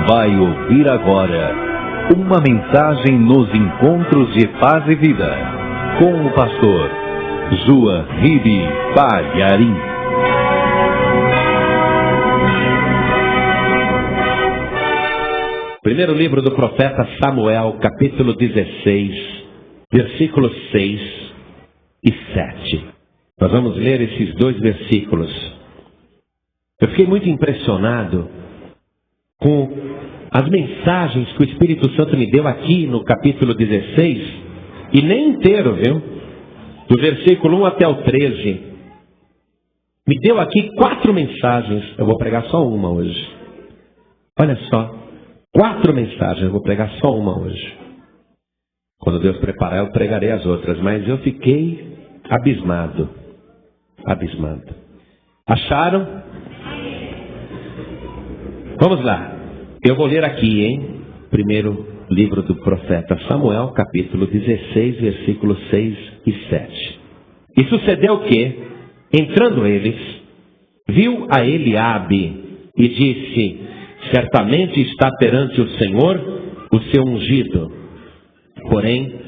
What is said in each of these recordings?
vai ouvir agora uma mensagem nos encontros de paz e vida, com o pastor João Ribe Palharim. Primeiro livro do profeta Samuel, capítulo 16, versículos 6 e 7. Nós vamos ler esses dois versículos. Eu fiquei muito impressionado com as mensagens que o Espírito Santo me deu aqui no capítulo 16, e nem inteiro, viu? Do versículo 1 até o 13. Me deu aqui 4 mensagens. Eu vou pregar só uma hoje. Olha só, 4 mensagens. Eu vou pregar só uma hoje. Quando Deus preparar, eu pregarei as outras. Mas eu fiquei abismado. Abismado. Acharam? Vamos lá. Eu vou ler aqui, hein? Primeiro livro do profeta Samuel, capítulo 16, versículos 6 e 7. E sucedeu que, entrando eles, viu a Eliabe e disse: certamente está perante o Senhor o seu ungido. Porém,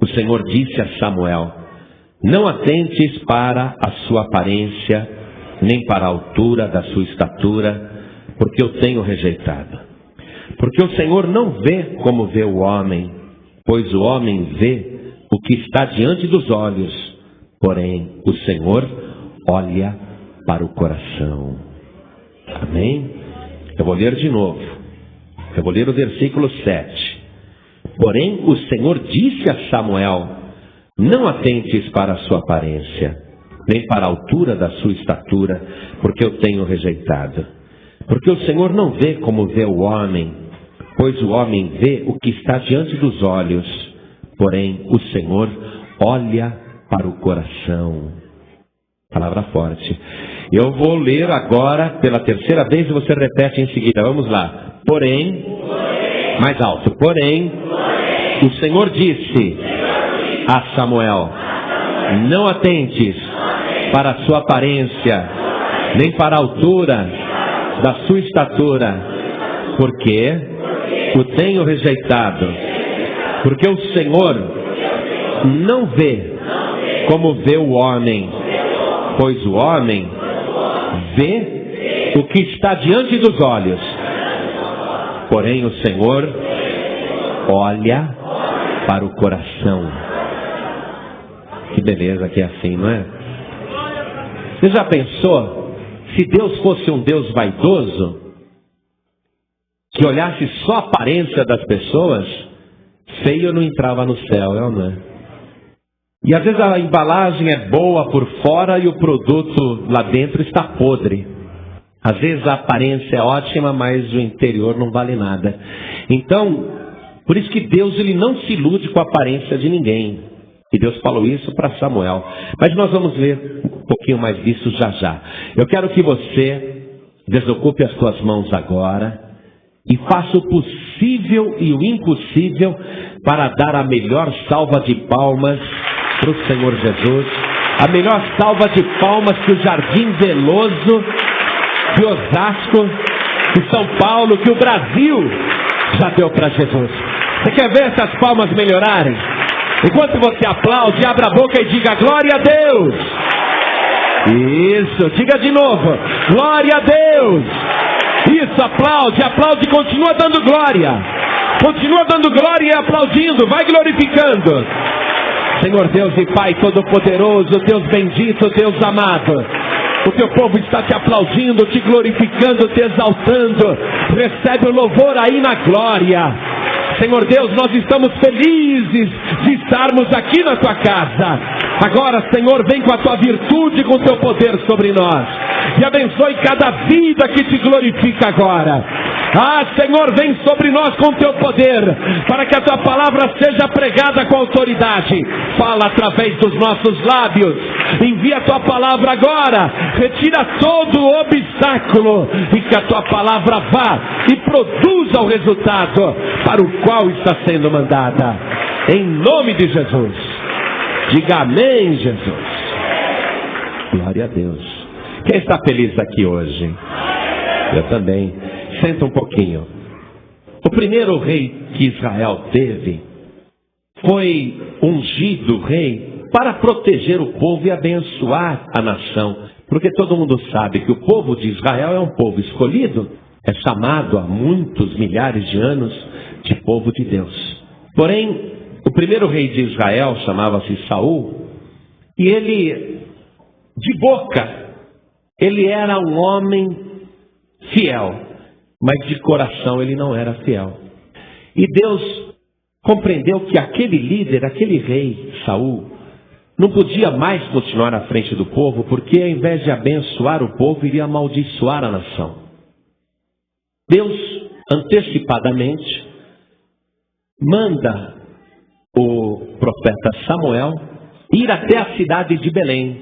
o Senhor disse a Samuel: não atentes para a sua aparência, nem para a altura da sua estatura, porque eu tenho rejeitado. Porque o Senhor não vê como vê o homem, pois o homem vê o que está diante dos olhos, porém o Senhor olha para o coração. Amém? Eu vou ler de novo. Eu vou ler o versículo 7. Porém o Senhor disse a Samuel: não atentes para a sua aparência, nem para a altura da sua estatura, porque eu tenho rejeitado. Porque o Senhor não vê como vê o homem, pois o homem vê o que está diante dos olhos, porém o Senhor olha para o coração. Palavra forte. Eu vou ler agora pela terceira vez e você repete em seguida. Vamos lá. Porém, mais alto. Porém, o Senhor disse a Samuel: não atentes para a sua aparência, nem para a altura da sua estatura, porque o tenho rejeitado. Porque o Senhor não vê como vê o homem, pois o homem vê o que está diante dos olhos, porém o Senhor olha para o coração. Que beleza que é assim, não é? Você já pensou se Deus fosse um Deus vaidoso, que olhasse só a aparência das pessoas? Feio não entrava no céu, não é? E às vezes a embalagem é boa por fora e o produto lá dentro está podre. Às vezes a aparência é ótima, mas o interior não vale nada. Então, por isso que Deus ele não se ilude com a aparência de ninguém. E Deus falou isso para Samuel. Mas nós vamos ver um pouquinho mais disso já já. Eu quero que você desocupe as suas mãos agora e faça o possível e o impossível para dar a melhor salva de palmas para o Senhor Jesus. A melhor salva de palmas que o Jardim Veloso, que Osasco, que São Paulo, que o Brasil já deu para Jesus. Você quer ver essas palmas melhorarem? Enquanto você aplaude, abra a boca e diga: glória a Deus. Isso, diga de novo: glória a Deus. Isso, aplaude, aplaude, continua dando glória. Continua dando glória e aplaudindo, vai glorificando. Senhor Deus e Pai Todo-Poderoso, Deus bendito, Deus amado, o teu povo está te aplaudindo, te glorificando, te exaltando. Recebe o louvor aí na glória. Senhor Deus, nós estamos felizes de estarmos aqui na tua casa. Agora, Senhor, vem com a tua virtude, com o teu poder sobre nós. E abençoe cada vida que te glorifica agora. Ah, Senhor, vem sobre nós com o teu poder, para que a tua palavra seja pregada com autoridade. Fala através dos nossos lábios. Envia a tua palavra agora. Retira todo o obstáculo e que a tua palavra vá e produza o resultado para o qual está sendo mandada. Em nome de Jesus. Diga amém, Jesus. Glória a Deus. Quem está feliz aqui hoje? Eu também. Senta um pouquinho. O primeiro rei que Israel teve foi ungido rei para proteger o povo e abençoar a nação. Porque todo mundo sabe que o povo de Israel é um povo escolhido, é chamado há muitos milhares de anos de povo de Deus. Porém, o primeiro rei de Israel chamava-se Saul, e ele, de boca, ele era um homem fiel, mas de coração ele não era fiel. E Deus compreendeu que aquele líder, aquele rei, Saul, não podia mais continuar à frente do povo, porque ao invés de abençoar o povo, iria amaldiçoar a nação. Deus, antecipadamente, manda o profeta Samuel ir até a cidade de Belém,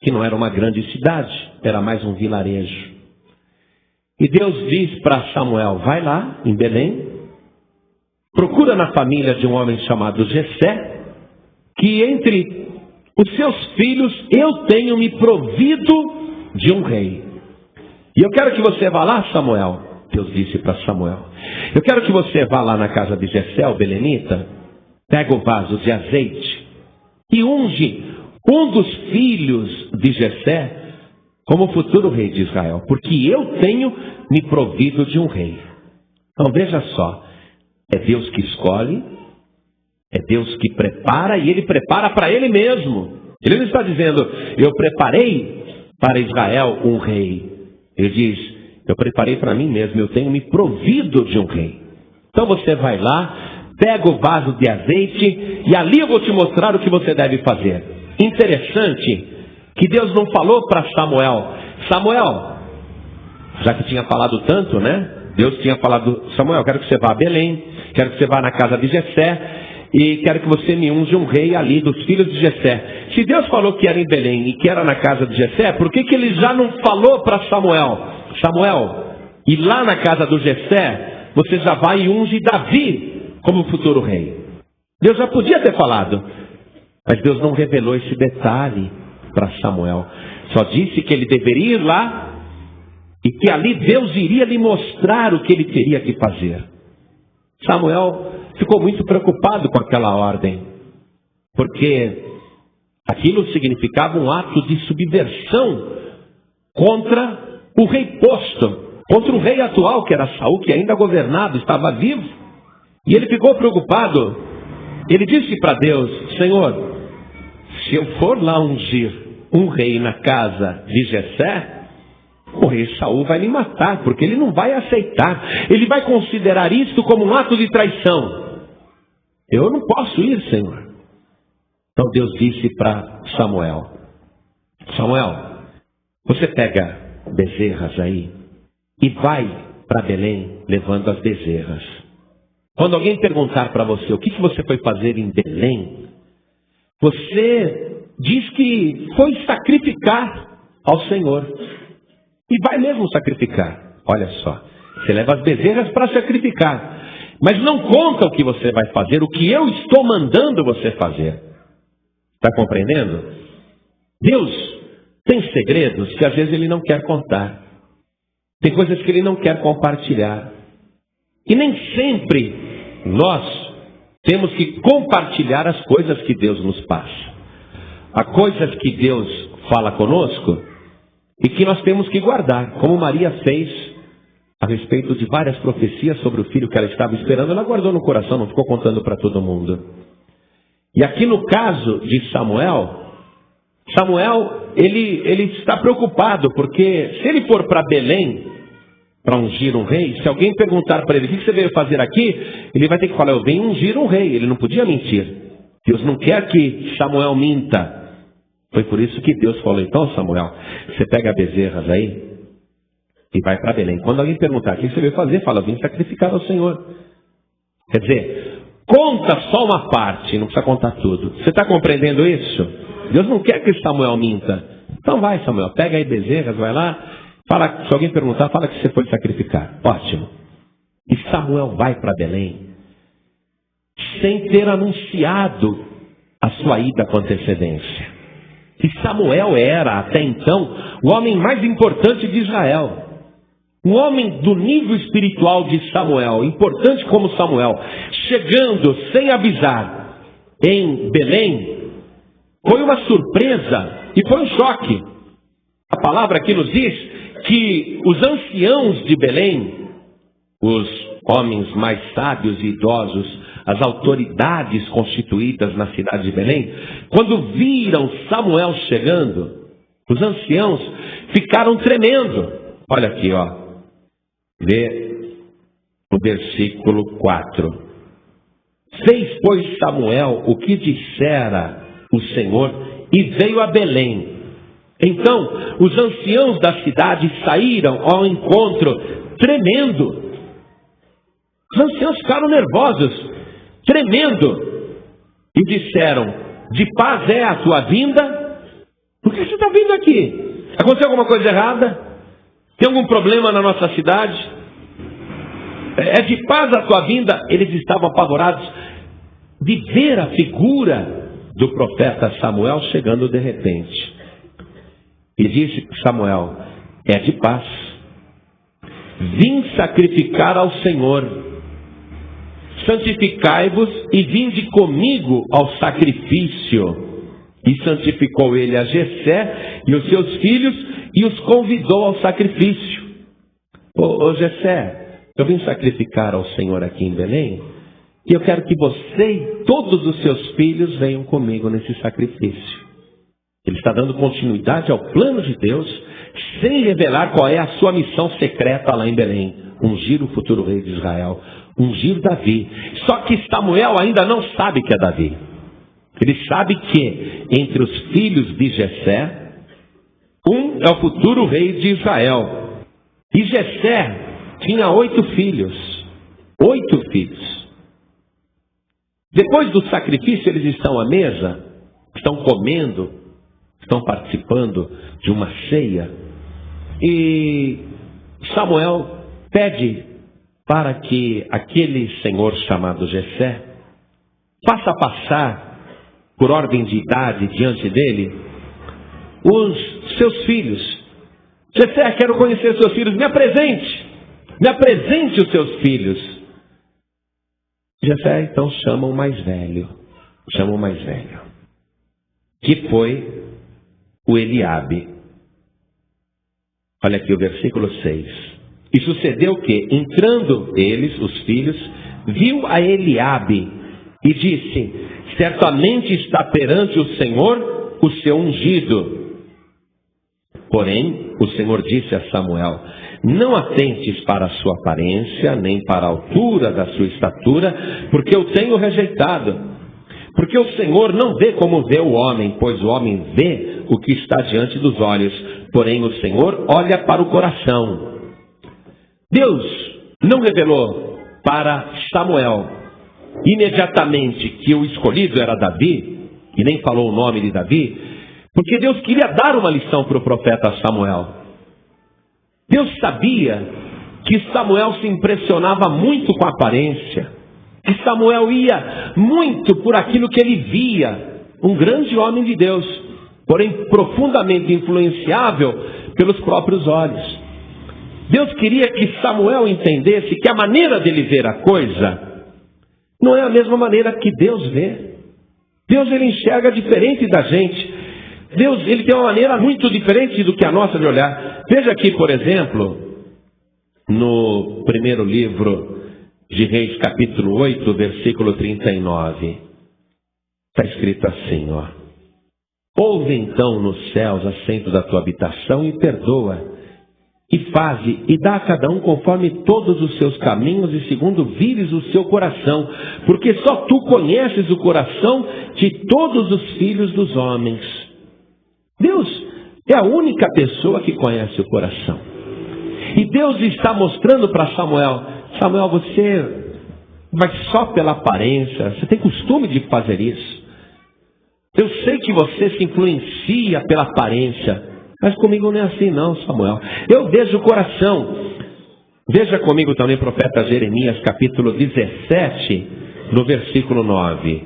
que não era uma grande cidade, era mais um vilarejo. E Deus diz para Samuel: vai lá em Belém, procura na família de um homem chamado Jessé, que entre os seus filhos eu tenho me provido de um rei. E eu quero que você vá lá, Samuel. Deus disse para Samuel: eu quero que você vá lá na casa de Jessé, o belenita, pega o vaso de azeite e unge um dos filhos de Jessé como futuro rei de Israel, porque eu tenho me provido de um rei. Então veja só, é Deus que escolhe, é Deus que prepara, e Ele prepara para Ele mesmo. Ele não está dizendo: eu preparei para Israel um rei. Ele diz: eu preparei para mim mesmo, eu tenho me provido de um rei. Então você vai lá, pega o vaso de azeite, e ali eu vou te mostrar o que você deve fazer. Interessante que Deus não falou para Samuel: Samuel, já que tinha falado tanto, né? Deus tinha falado: Samuel, quero que você vá a Belém, quero que você vá na casa de Jessé, e quero que você me unja um rei ali dos filhos de Jessé. Se Deus falou que era em Belém e que era na casa de Jessé, por que Ele já não falou para Samuel: Samuel, e lá na casa do Jessé, você já vai e unge Davi como futuro rei? Deus já podia ter falado, mas Deus não revelou esse detalhe para Samuel. Só disse que ele deveria ir lá e que ali Deus iria lhe mostrar o que ele teria que fazer. Samuel ficou muito preocupado com aquela ordem, porque aquilo significava um ato de subversão contra o rei posto, contra o rei atual, que era Saul, que ainda governava, estava vivo. E ele ficou preocupado. Ele disse para Deus: Senhor, se eu for lá ungir um rei na casa de Jessé, o rei Saul vai me matar, porque ele não vai aceitar. Ele vai considerar isto como um ato de traição. Eu não posso ir, Senhor. Então Deus disse para Samuel: Samuel, você pega bezerras aí e vai para Belém levando as bezerras. Quando alguém perguntar para você: o que você foi fazer em Belém? Você diz que foi sacrificar ao Senhor. E vai mesmo sacrificar. Olha só, você leva as bezerras para sacrificar, mas não conta o que você vai fazer, o que eu estou mandando você fazer. Está compreendendo? Deus tem segredos que às vezes Ele não quer contar. Tem coisas que Ele não quer compartilhar. E nem sempre nós temos que compartilhar as coisas que Deus nos passa. Há coisas que Deus fala conosco e que nós temos que guardar, como Maria fez a respeito de várias profecias sobre o filho que ela estava esperando. Ela guardou no coração, não ficou contando para todo mundo. E aqui no caso de Samuel, ele está preocupado, porque se ele for para Belém para ungir um rei, se alguém perguntar para ele: o que você veio fazer aqui? Ele vai ter que falar: eu venho ungir um rei. Ele não podia mentir. Deus não quer que Samuel minta. Foi por isso que Deus falou: então, Samuel, você pega bezerras aí e vai para Belém. Quando alguém perguntar: o que você veio fazer? Fala: eu vim sacrificar ao Senhor. Quer dizer, conta só uma parte, não precisa contar tudo. Você está compreendendo isso? Deus não quer que Samuel minta. Então vai, Samuel, pega aí bezerras, vai lá, fala, se alguém perguntar, fala que você foi sacrificar. Ótimo. E Samuel vai para Belém sem ter anunciado a sua ida com antecedência. E Samuel era, até então, o homem mais importante de Israel. um homem do nível espiritual de Samuel, importante como Samuel, chegando sem avisar em Belém, foi uma surpresa e foi um choque. A palavra aqui nos diz que os anciãos de Belém, os homens mais sábios e idosos, as autoridades constituídas na cidade de Belém, quando viram Samuel chegando, os anciãos ficaram tremendo. Olha aqui, ó. Vê o versículo 4. Fez, pois, Samuel o que dissera o Senhor e veio a Belém. Então, os anciãos da cidade saíram ao encontro, tremendo. Os anciãos ficaram nervosos, tremendo, e disseram: de paz é a tua vinda? Por que você está vindo aqui? Aconteceu alguma coisa errada? Tem algum problema na nossa cidade? É de paz a tua vinda? Eles estavam apavorados de ver a figura do profeta Samuel chegando de repente. E disse Samuel: é de paz. Vim sacrificar ao Senhor. Santificai-vos e vinde comigo ao sacrifício. E santificou ele a Jessé e os seus filhos e os convidou ao sacrifício. Ô Jessé, eu vim sacrificar ao Senhor aqui em Belém, e eu quero que você e todos os seus filhos venham comigo nesse sacrifício. Ele está dando continuidade ao plano de Deus, sem revelar qual é a sua missão secreta lá em Belém: ungir o futuro rei de Israel, ungir Davi. Só que Samuel ainda não sabe que é Davi. Ele sabe que entre os filhos de Jessé, um é o futuro rei de Israel. E Jessé tinha 8 filhos. 8 filhos. Depois do sacrifício, eles estão à mesa, estão comendo, estão participando de uma ceia. E Samuel pede para que aquele senhor chamado Jessé faça passar, por ordem de idade, diante dele, os seus filhos. Jessé, quero conhecer seus filhos, me apresente os seus filhos. Jessé então chama o mais velho, que foi o Eliabe. Olha aqui o versículo 6. E sucedeu que, entrando eles, os filhos, viu a Eliabe e disse: certamente está perante o Senhor o seu ungido. Porém, o Senhor disse a Samuel: não atentes para a sua aparência, nem para a altura da sua estatura, porque eu tenho rejeitado. Porque o Senhor não vê como vê o homem, pois o homem vê o que está diante dos olhos, porém o Senhor olha para o coração. Deus não revelou para Samuel imediatamente que o escolhido era Davi, e nem falou o nome de Davi, porque Deus queria dar uma lição para o profeta Samuel. Deus sabia que Samuel se impressionava muito com a aparência, que Samuel ia muito por aquilo que ele via, um grande homem de Deus, porém profundamente influenciável pelos próprios olhos. Deus queria que Samuel entendesse que a maneira dele ver a coisa não é a mesma maneira que Deus vê. Deus, ele enxerga diferente da gente. Deus, ele tem uma maneira muito diferente do que a nossa de olhar. Veja aqui, por exemplo, no primeiro livro de Reis, capítulo 8, versículo 39. Está escrito assim, ó: ouve então nos céus assento da tua habitação e perdoa, e faze e dá a cada um conforme todos os seus caminhos e segundo vires o seu coração, porque só tu conheces o coração de todos os filhos dos homens. Deus é a única pessoa que conhece o coração. E Deus está mostrando para Samuel: Samuel, você vai só pela aparência, você tem costume de fazer isso. Eu sei que você se influencia pela aparência, mas comigo não é assim não, Samuel. Eu vejo o coração. Veja comigo também o profeta Jeremias, capítulo 17, no versículo 9.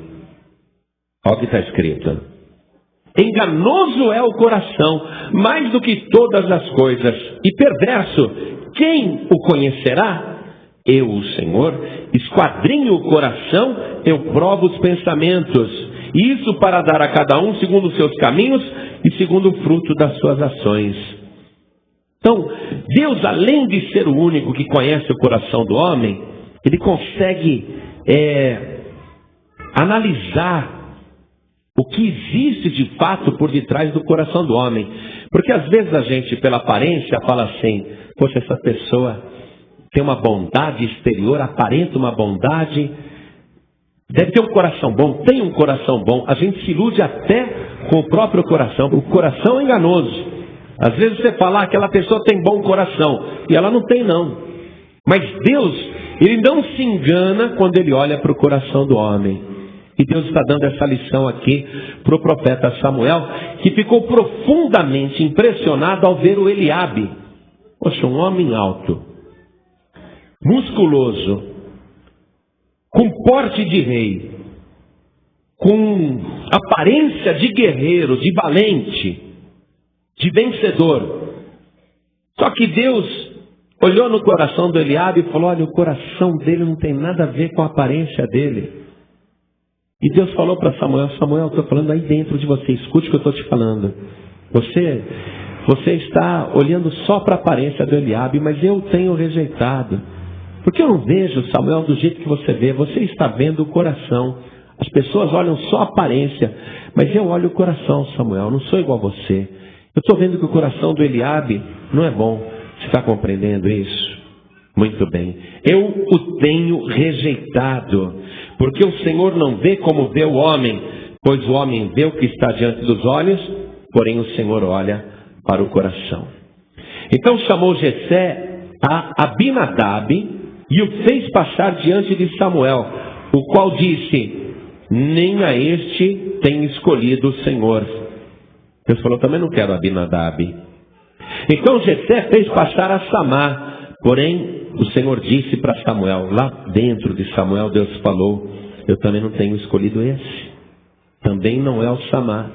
Olha o que está escrito: enganoso é o coração, mais do que todas as coisas, e perverso, quem o conhecerá? Eu, o Senhor, esquadrinho o coração, eu provo os pensamentos. Isso para dar a cada um segundo os seus caminhos e segundo o fruto das suas ações. Então, Deus, além de ser o único que conhece o coração do homem, Ele consegue analisar o que existe de fato por detrás do coração do homem. Porque às vezes a gente, pela aparência, fala assim: poxa, essa pessoa tem uma bondade exterior, aparenta uma bondade, deve ter um coração bom, tem um coração bom. A gente se ilude até com o próprio coração. O coração é enganoso. Às vezes você fala, aquela pessoa tem bom coração, e ela não tem não. Mas Deus, Ele não se engana quando Ele olha para o coração do homem. E Deus está dando essa lição aqui para o profeta Samuel, que ficou profundamente impressionado ao ver o Eliabe. Poxa, um homem alto, musculoso, com porte de rei, com aparência de guerreiro, de valente, de vencedor. Só que Deus olhou no coração do Eliabe e falou: olha, o coração dele não tem nada a ver com a aparência dele. E Deus falou para Samuel: Samuel, estou falando aí dentro de você, escute o que eu estou te falando. Você está olhando só para a aparência do Eliabe, mas eu tenho rejeitado. Porque eu não vejo, Samuel, do jeito que você vê. Você está vendo o coração. As pessoas olham só a aparência, mas eu olho o coração, Samuel. Não sou igual a você. Eu estou vendo que o coração do Eliabe não é bom. Você está compreendendo isso? Muito bem. Eu o tenho rejeitado, porque o Senhor não vê como vê o homem, pois o homem vê o que está diante dos olhos, porém o Senhor olha para o coração. Então chamou Jessé a Abinadab e o fez passar diante de Samuel, o qual disse: nem a este tem escolhido o Senhor. Deus falou: também não quero Abinadab. Então Jessé fez passar a Samá, porém o Senhor disse para Samuel, lá dentro de Samuel, Deus falou: eu também não tenho escolhido esse, também não é o Samá.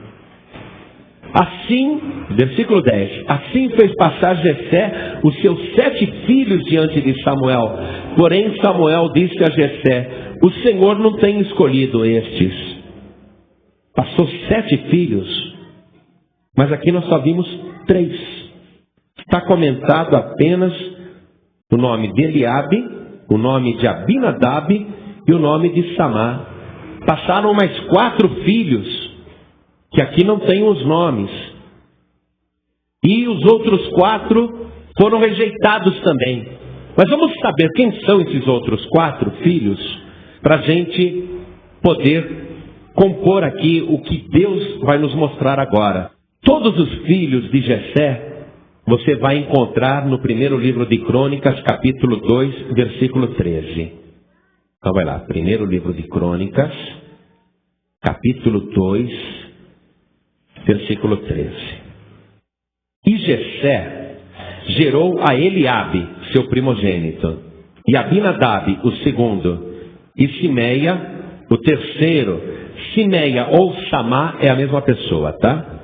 Assim, versículo 10, assim fez passar Jessé os seus 7 filhos diante de Samuel. Porém Samuel disse a Jessé: o Senhor não tem escolhido estes. Passou 7 filhos, mas aqui nós só vimos 3. Está comentado apenas o nome de Eliabe, o nome de Abinadab e o nome de Samá. Passaram mais 4 filhos, que aqui não tem os nomes. E os outros 4 foram rejeitados também. Mas vamos saber quem são esses outros 4 filhos, para a gente poder compor aqui o que Deus vai nos mostrar agora. Todos os filhos de Jessé você vai encontrar no primeiro livro de Crônicas, capítulo 2, versículo 13. Então vai lá, primeiro livro de Crônicas, capítulo 2, versículo 13. E Jessé gerou a Eliabe, seu primogênito, e Abinadab, o segundo, e Simeia, o terceiro. Simeia ou Samá é a mesma pessoa, tá?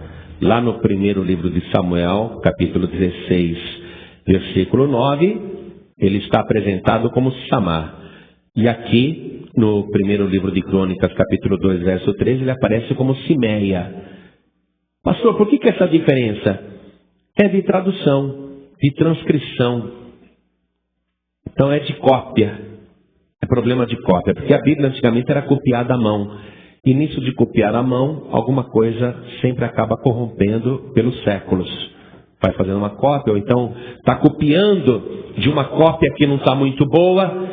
Lá no primeiro livro de Samuel, capítulo 16, versículo 9, ele está apresentado como Samá. E aqui, no primeiro livro de Crônicas, capítulo 2, verso 13, ele aparece como Simeia. Pastor, por que essa diferença? É de tradução, de transcrição. Então é de cópia. É problema de cópia, porque a Bíblia antigamente era copiada à mão. E nisso de copiar à mão, alguma coisa sempre acaba corrompendo pelos séculos. Vai fazendo uma cópia, ou então está copiando de uma cópia que não está muito boa.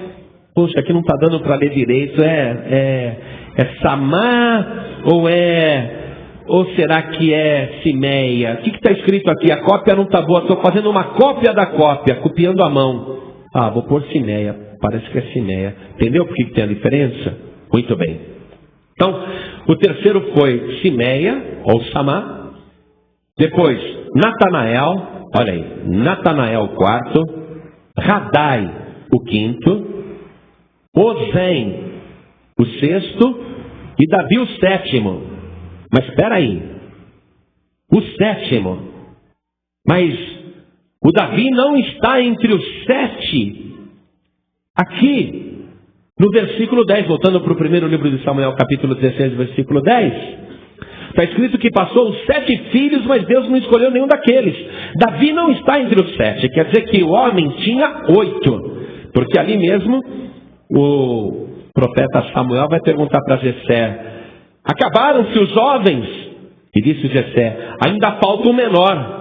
Poxa, aqui não está dando para ler direito. É Samá ou será que é Simeia? O que está escrito aqui? A cópia não está boa, estou fazendo uma cópia da cópia, copiando à mão. Ah, vou pôr Simeia, parece que é Simeia. Entendeu por que tem a diferença? Muito bem. Então, o terceiro foi Simeia, ou Samá. Depois, Natanael, olha aí, Natanael o quarto. Radai, o quinto. Ozem, o sexto. E Davi, o sétimo. Mas espera aí, o sétimo. Mas O Davi não está entre os 7. Aqui, no versículo 10, voltando para o primeiro livro de Samuel, capítulo 16, versículo 10, está escrito que passou os 7 filhos, mas Deus não escolheu nenhum daqueles. Davi não está entre os 7, quer dizer que o homem tinha 8, porque ali mesmo o profeta Samuel vai perguntar para Jessé: acabaram-se os jovens? E disse Jessé: ainda falta o menor.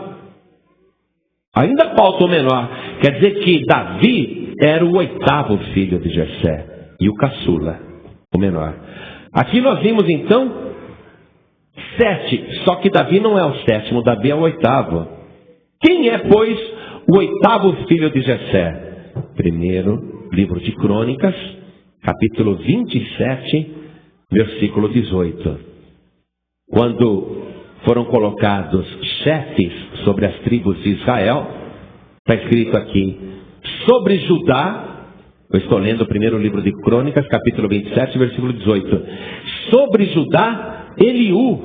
Ainda falta o menor. Quer dizer que Davi era o 8º filho de Jessé e o caçula, o menor. Aqui nós vimos então 7, só que Davi não é o 7º, Davi é o 8º. Quem é, pois, o 8º filho de Jessé? Primeiro livro de Crônicas, capítulo 27, versículo 18. Quando foram colocados chefes sobre as tribos de Israel, está escrito aqui, sobre Judá, eu estou lendo o primeiro livro de Crônicas, capítulo 27, versículo 18. Sobre Judá, Eliú,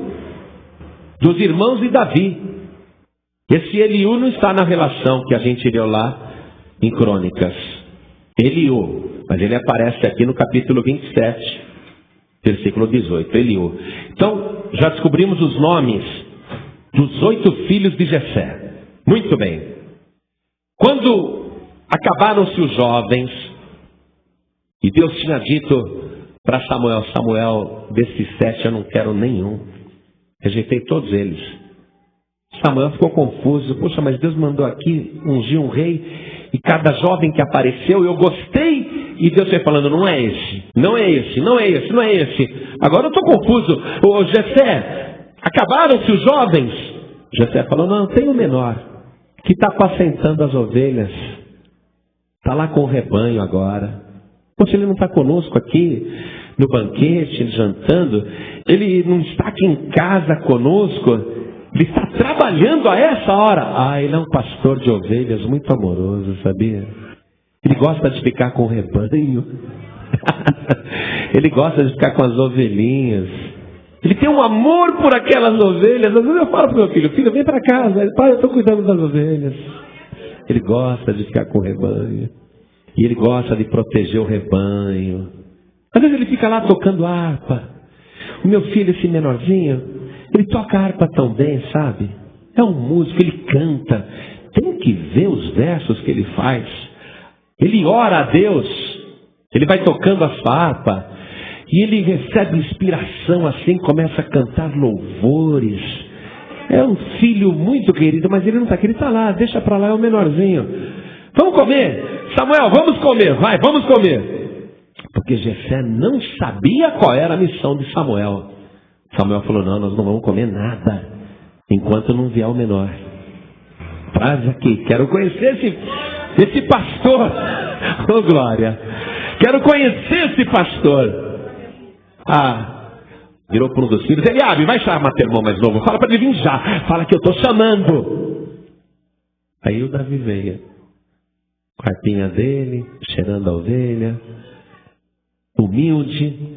dos irmãos de Davi. Esse Eliú não está na relação que a gente leu lá em Crônicas. Eliú, mas ele aparece aqui no capítulo 27, versículo 18, Eliú. Então, já descobrimos os nomes dos 8 filhos de Jessé. Muito bem. Quando acabaram-se os jovens, e Deus tinha dito para Samuel: Samuel, desses 7 eu não quero nenhum. Rejeitei todos eles. Samuel ficou confuso. Poxa, mas Deus mandou aqui ungir um rei, e cada jovem que apareceu eu gostei, e Deus foi falando: não é esse, não é esse, não é esse, não é esse. Agora eu estou confuso. Ô Jessé, acabaram-se os jovens? Jessé falou: não, tem o menor, que está apacentando as ovelhas, está lá com o rebanho agora. Poxa, ele não está conosco aqui no banquete, jantando, ele não está aqui em casa conosco, ele está trabalhando a essa hora. Ele é um pastor de ovelhas muito amoroso, sabia? Ele gosta de ficar com o rebanho. Ele gosta de ficar com as ovelhinhas. Ele tem um amor por aquelas ovelhas. Às vezes eu falo para o meu filho: filho, vem para casa. Ele: pai, eu estou cuidando das ovelhas. Ele gosta de ficar com o rebanho. E ele gosta de proteger o rebanho. Às vezes ele fica lá tocando harpa. O meu filho, esse menorzinho, ele toca harpa tão bem, sabe? É um músico, ele canta. Tem que ver os versos que ele faz. Ele ora a Deus. Ele vai tocando a sua harpa. E ele recebe inspiração assim, começa a cantar louvores. É um filho muito querido, mas ele não está aqui, ele está lá, deixa para lá, é o menorzinho. Vamos comer? Samuel, vamos comer, vai, vamos comer. Porque Jessé não sabia qual era a missão de Samuel. Samuel falou: não, nós não vamos comer nada enquanto não vier o menor. Traz aqui, quero conhecer esse pastor. Oh, glória. Quero conhecer esse pastor. Virou para um dos filhos: Eliabe, vai chamar teu irmão mais novo, fala para ele vir já, fala que eu estou chamando. Aí o Davi veio, com a harpinha dele, cheirando a ovelha, humilde.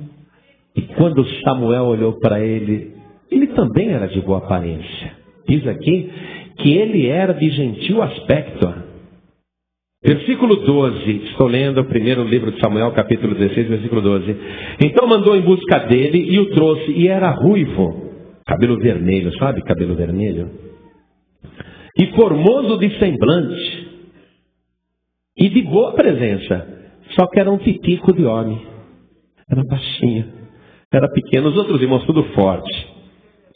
E quando Samuel olhou para ele, ele também era de boa aparência. Diz aqui que ele era de gentil aspecto. Versículo 12, estou lendo o primeiro livro de Samuel, capítulo 16, versículo 12. Então mandou em busca dele e o trouxe, e era ruivo, cabelo vermelho, sabe, cabelo vermelho? E formoso de semblante, e de boa presença, só que era um titico de homem, era baixinho, era pequeno. Os outros irmãos tudo forte,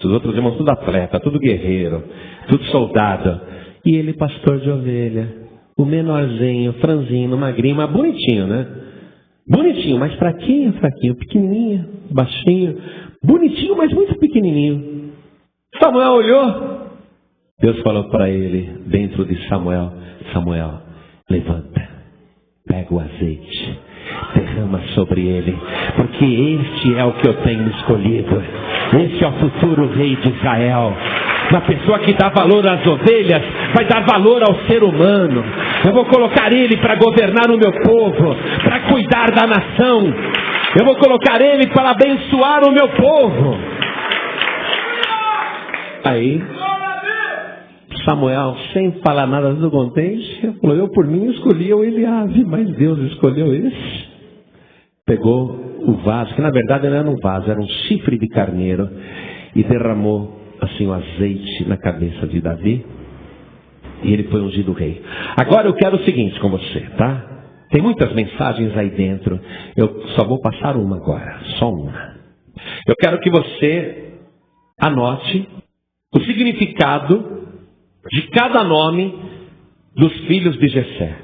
os outros irmãos tudo atleta, tudo guerreiro, tudo soldado, e ele pastor de ovelha. O menorzinho, franzino, magrinho, mas bonitinho, né? Bonitinho, mas fraquinho, pequenininho, baixinho. Bonitinho, mas muito pequenininho. Samuel olhou. Deus falou para ele, dentro de Samuel: Samuel, levanta, pega o azeite, derrama sobre ele, porque este é o que eu tenho escolhido. Este é o futuro rei de Israel. Uma pessoa que dá valor às ovelhas vai dar valor ao ser humano. Eu vou colocar ele para governar o meu povo, para cuidar da nação. Eu vou colocar ele para abençoar o meu povo. Aí Samuel, sem falar nada, tudo contente, falou: eu por mim escolhi o Eliabe, mas Deus escolheu esse. Pegou o vaso, que na verdade não era um vaso, era um chifre de carneiro, e derramou assim o azeite na cabeça de Davi, e ele foi ungido rei. Agora eu quero o seguinte com você, tá? Tem muitas mensagens aí dentro, eu só vou passar uma agora, só uma. Eu quero que você anote o significado de cada nome dos filhos de Jessé,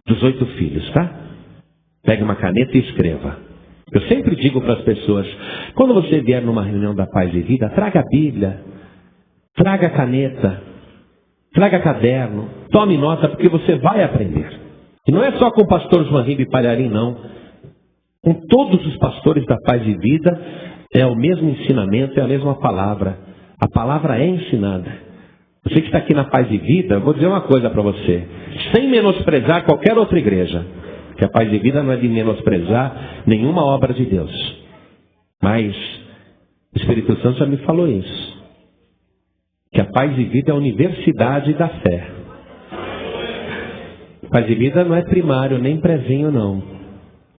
dos 8 filhos, tá? Pegue uma caneta e escreva. Eu sempre digo para as pessoas, quando você vier numa reunião da Paz e Vida, traga a Bíblia, traga a caneta, traga caderno, tome nota, porque você vai aprender. E não é só com o pastor João Ribe Palharim, não. Com todos os pastores da Paz e Vida, é o mesmo ensinamento, é a mesma palavra. A palavra é ensinada. Você que está aqui na Paz e Vida, eu vou dizer uma coisa para você, sem menosprezar qualquer outra igreja, que a Paz e Vida não é de menosprezar nenhuma obra de Deus. Mas o Espírito Santo já me falou isso. Que a Paz e Vida é a universidade da fé. Paz e Vida não é primário, nem prezinho, não.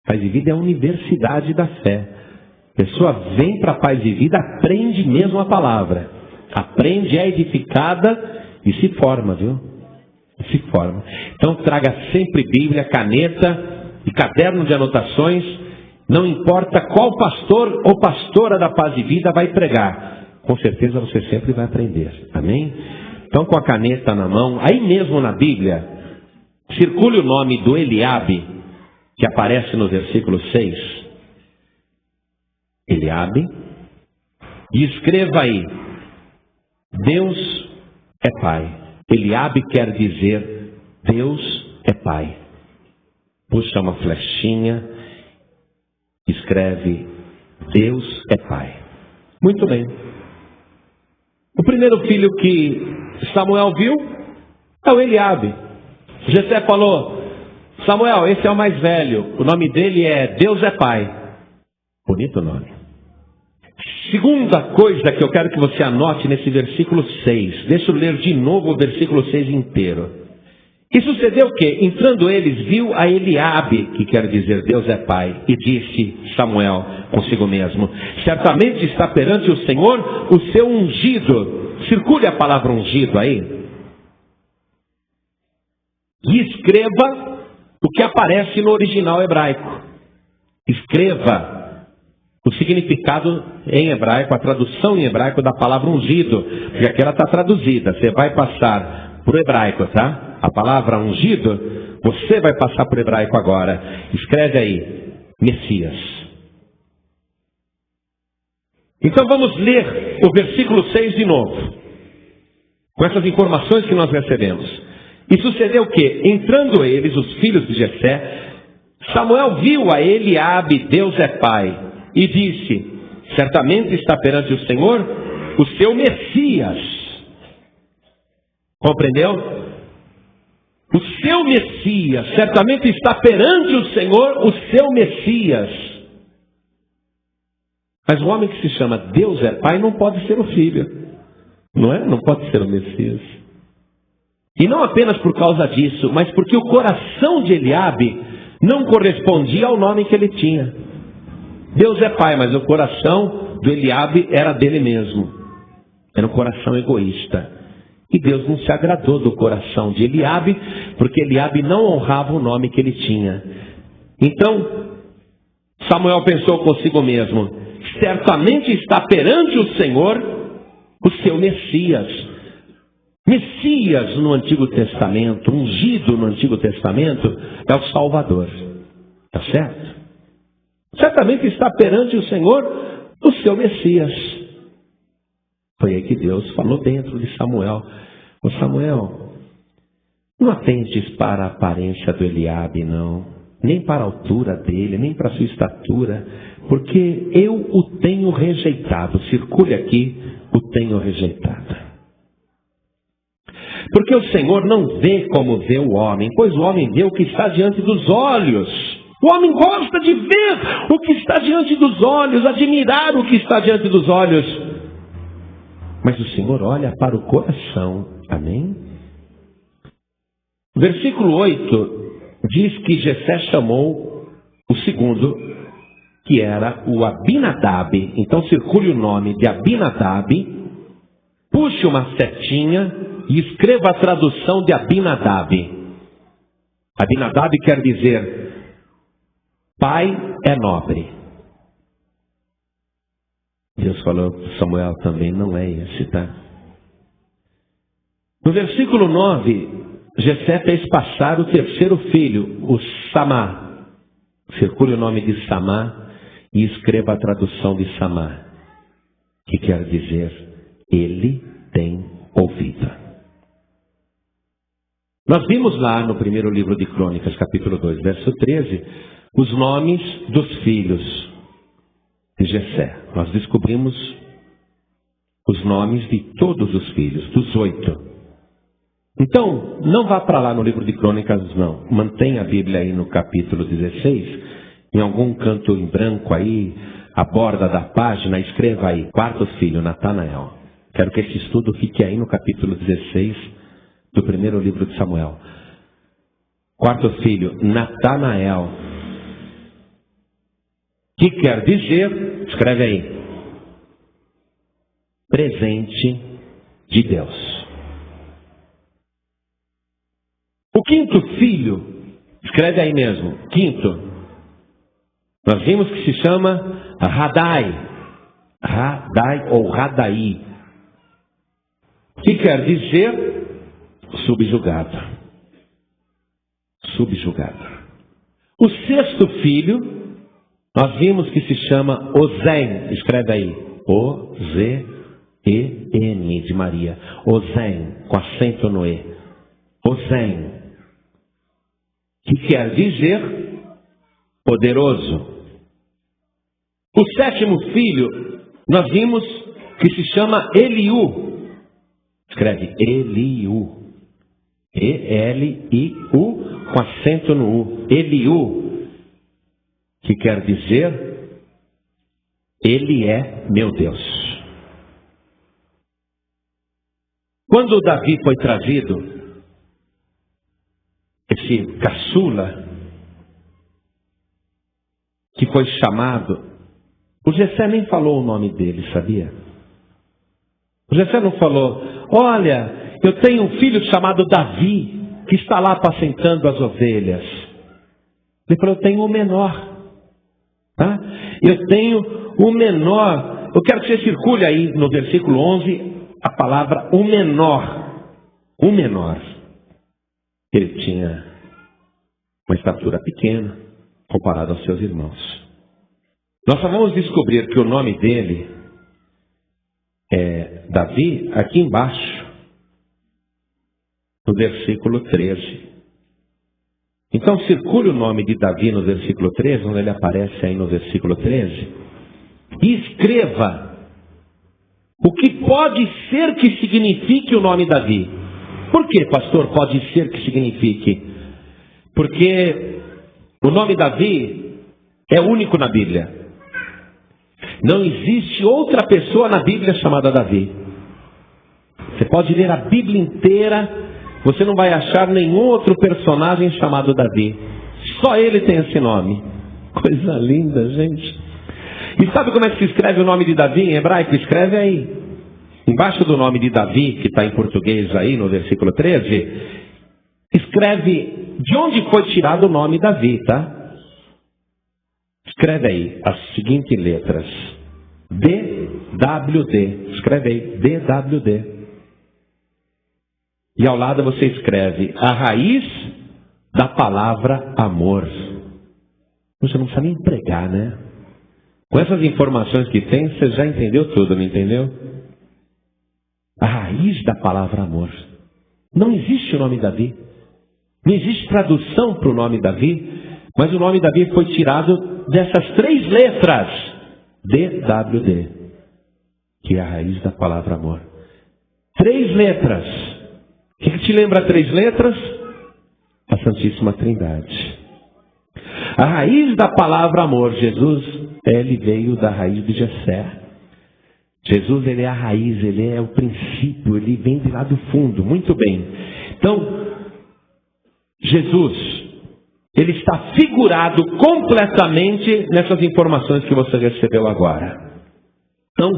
Paz e Vida é a universidade da fé. A pessoa vem para a Paz e Vida, aprende mesmo a palavra. Aprende, é edificada e se forma, viu? Se forma. Então traga sempre Bíblia, caneta e caderno de anotações. Não importa qual pastor ou pastora da Paz e Vida vai pregar. Com certeza você sempre vai aprender. Amém? Então com a caneta na mão, aí mesmo na Bíblia, circule o nome do Eliabe, que aparece no versículo 6. Eliabe. E escreva aí: Deus é Pai. Eliabe quer dizer Deus é Pai. Puxa uma flechinha, escreve Deus é Pai. Muito bem. O primeiro filho que Samuel viu é o Eliabe. Jessé falou: Samuel, esse é o mais velho. O nome dele é Deus é Pai. Bonito nome. Segunda coisa que eu quero que você anote nesse versículo 6. Deixa eu ler de novo o versículo 6 inteiro. E sucedeu que, entrando eles, viu a Eliabe, que quer dizer Deus é Pai, e disse Samuel consigo mesmo: certamente está perante o Senhor o seu ungido. Circule a palavra ungido aí. E escreva o que aparece no original hebraico. Escreva o significado em hebraico, a tradução em hebraico da palavra ungido, porque aqui ela está traduzida. Você vai passar para o hebraico, tá? A palavra ungido, você vai passar para o hebraico agora. Escreve aí, Messias. Então vamos ler o versículo 6 de novo, com essas informações que nós recebemos. E sucedeu que, entrando eles, os filhos de Jessé, Samuel viu a Eliabe, Deus é Pai, e disse: certamente está perante o Senhor o seu Messias. Compreendeu? O seu Messias, certamente está perante o Senhor o seu Messias. Mas o homem que se chama Deus é Pai não pode ser o filho, não é? Não pode ser o Messias. E não apenas por causa disso, mas porque o coração de Eliabe não correspondia ao nome que ele tinha. Deus é Pai, mas o coração do Eliabe era dele mesmo. Era um coração egoísta. E Deus não se agradou do coração de Eliabe, porque Eliabe não honrava o nome que ele tinha. Então, Samuel pensou consigo mesmo: certamente está perante o Senhor o seu Messias. Messias no Antigo Testamento, ungido no Antigo Testamento, é o Salvador. Está certo? Certamente está perante o Senhor o seu Messias. Foi aí que Deus falou dentro de Samuel: ô Samuel, não atentes para a aparência do Eliabe, não, nem para a altura dele, nem para a sua estatura, porque eu o tenho rejeitado. Circule aqui, o tenho rejeitado. Porque o Senhor não vê como vê o homem, pois o homem vê o que está diante dos olhos. O homem gosta de ver o que está diante dos olhos, admirar o que está diante dos olhos. Mas o Senhor olha para o coração. Amém? Versículo 8 diz que Jessé chamou o segundo, que era o Abinadab. Então circule o nome de Abinadab, puxe uma setinha e escreva a tradução de Abinadab. Abinadab quer dizer, pai é nobre. Deus falou para Samuel também, não é esse, tá? No versículo 9, Jessé fez passar o terceiro filho, o Samá. Circule o nome de Samá e escreva a tradução de Samá, que quer dizer, ele tem ouvido. Nós vimos lá no primeiro livro de Crônicas, capítulo 2, verso 13, os nomes dos filhos de Jessé. Nós descobrimos os nomes de todos os filhos, dos 8. Então, não vá para lá no livro de Crônicas, não. Mantenha a Bíblia aí no capítulo 16, em algum canto em branco aí, à borda da página, escreva aí, quarto filho, Natanael. Quero que esse estudo fique aí no capítulo 16 do primeiro livro de Samuel. Quarto filho, Natanael. Que quer dizer, escreve aí, presente de Deus. O quinto filho, escreve aí mesmo, quinto, nós vimos que se chama Radai, ou Radai, que quer dizer subjugado. Subjugado. O sexto filho, nós vimos que se chama Ozem, escreve aí, O-Z-E-N de Maria, Ozem, com acento no E, Ozem, que quer dizer poderoso. O sétimo filho, nós vimos que se chama Eliú, escreve Eliú, E-L-I-U, com acento no U, Eliú, que quer dizer, ele é meu Deus. Quando Davi foi trazido, esse caçula, que foi chamado, o Jessé nem falou o nome dele, sabia? O Jessé não falou, olha, eu tenho um filho chamado Davi, que está lá apacentando as ovelhas. Ele falou, eu tenho o menor. Tá? Eu tenho o menor. Eu quero que você circule aí no versículo 11 a palavra o menor. O menor. Ele tinha uma estatura pequena comparado aos seus irmãos. Nós só vamos descobrir que o nome dele é Davi aqui embaixo, no versículo 13. Então circule o nome de Davi no versículo 13, onde ele aparece aí no versículo 13, e escreva o que pode ser que signifique o nome Davi. Por que, pastor, pode ser que signifique? Porque o nome Davi é único na Bíblia. Não existe outra pessoa na Bíblia chamada Davi. Você pode ler a Bíblia inteira, você não vai achar nenhum outro personagem chamado Davi. Só ele tem esse nome. Coisa linda, gente. E sabe como é que se escreve o nome de Davi em hebraico? Escreve aí. Embaixo do nome de Davi, que está em português aí no versículo 13, escreve de onde foi tirado o nome Davi, tá? Escreve aí as seguintes letras. D-W-D. Escreve aí, D-W-D. E ao lado você escreve a raiz da palavra amor. Você não precisa nem pregar, né? Com essas informações que tem, você já entendeu tudo, não entendeu? A raiz da palavra amor. Não existe o nome Davi. Não existe tradução para o nome Davi, mas o nome Davi foi tirado dessas 3 letras. D-W-D. Que é a raiz da palavra amor. 3 letras. O que te lembra 3 letras? A Santíssima Trindade. A raiz da palavra amor, Jesus, ele veio da raiz de Jessé. Jesus, ele é a raiz, ele é o princípio, ele vem de lá do fundo. Muito bem. Então, Jesus, ele está figurado completamente nessas informações que você recebeu agora. Então,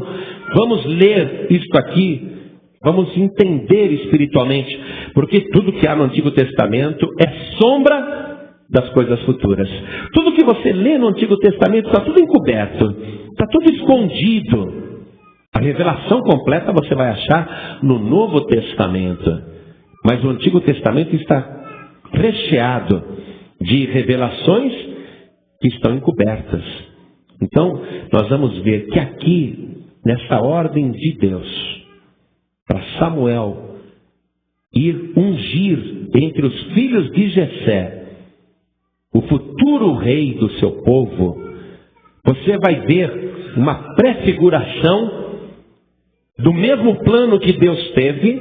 vamos ler isto aqui, vamos entender espiritualmente, porque tudo que há no Antigo Testamento é sombra das coisas futuras. Tudo que você lê no Antigo Testamento está tudo encoberto, está tudo escondido. A revelação completa você vai achar no Novo Testamento, mas o Antigo Testamento está recheado de revelações que estão encobertas. Então, nós vamos ver que aqui, nessa ordem de Deus, para Samuel ir ungir entre os filhos de Jessé o futuro rei do seu povo, você vai ver uma prefiguração do mesmo plano que Deus teve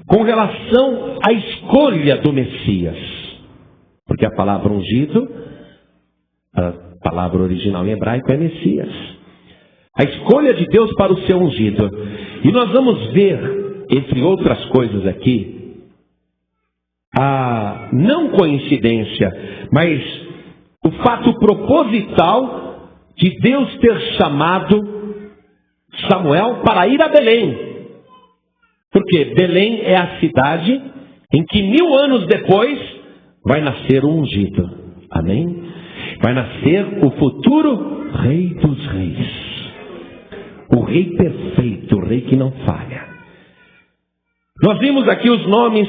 com relação à escolha do Messias. Porque a palavra ungido, a palavra original em hebraico é Messias. A escolha de Deus para o seu ungido. E nós vamos ver, entre outras coisas aqui, a não coincidência, mas o fato proposital de Deus ter chamado Samuel para ir a Belém. Porque Belém é a cidade em que 1000 anos depois vai nascer o ungido. Amém? Vai nascer o futuro rei dos reis. O rei perfeito, o rei que não falha. Nós vimos aqui os nomes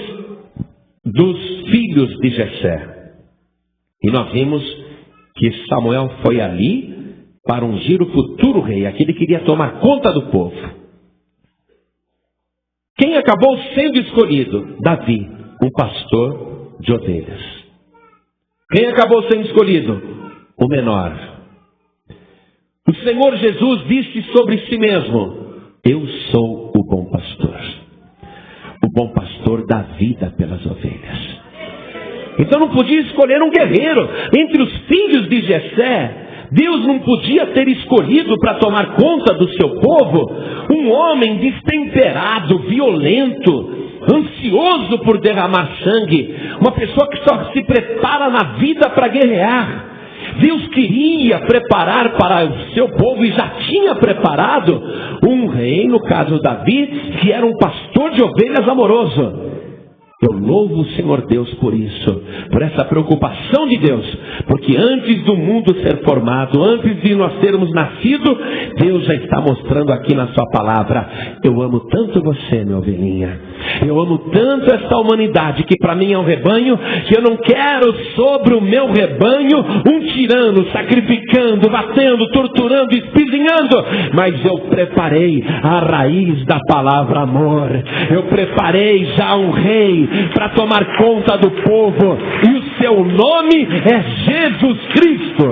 dos filhos de Jessé. E nós vimos que Samuel foi ali para ungir o futuro rei, aquele que iria tomar conta do povo. Quem acabou sendo escolhido? Davi, um pastor de ovelhas. Quem acabou sendo escolhido? O menor. O Senhor Jesus disse sobre si mesmo: eu sou o bom pastor. O bom pastor dá vida pelas ovelhas. Então não podia escolher um guerreiro entre os filhos de Jessé. Deus não podia ter escolhido para tomar conta do seu povo um homem destemperado, violento, ansioso por derramar sangue, uma pessoa que só se prepara na vida para guerrear. Deus queria preparar para o seu povo e já tinha preparado um rei, no caso Davi, que era um pastor de ovelhas amoroso. Eu louvo o Senhor Deus por isso, por essa preocupação de Deus, porque antes do mundo ser formado, antes de nós termos nascido, Deus já está mostrando aqui na sua palavra: eu amo tanto você, minha ovelhinha, eu amo tanto essa humanidade, que para mim é um rebanho, que eu não quero sobre o meu rebanho um tirano sacrificando, batendo, torturando, espizinhando, mas eu preparei a raiz da palavra amor, eu preparei já um rei para tomar conta do povo, e o seu nome é Jesus Cristo,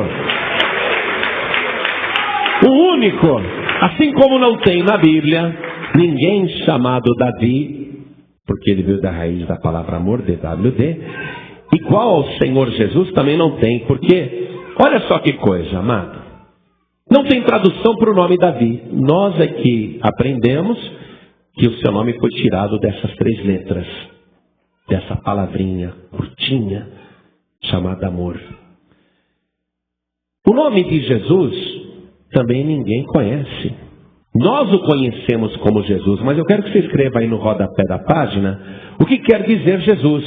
o único. Assim como não tem na Bíblia ninguém chamado Davi, porque ele veio da raiz da palavra amor, DWD, igual ao Senhor Jesus também não tem, porque olha só que coisa, amado, não tem tradução para o nome Davi. Nós aqui aprendemos que o seu nome foi tirado dessas 3 letras, dessa palavrinha curtinha chamada amor. O nome de Jesus também ninguém conhece. Nós o conhecemos como Jesus, mas eu quero que você escreva aí no rodapé da página o que quer dizer Jesus.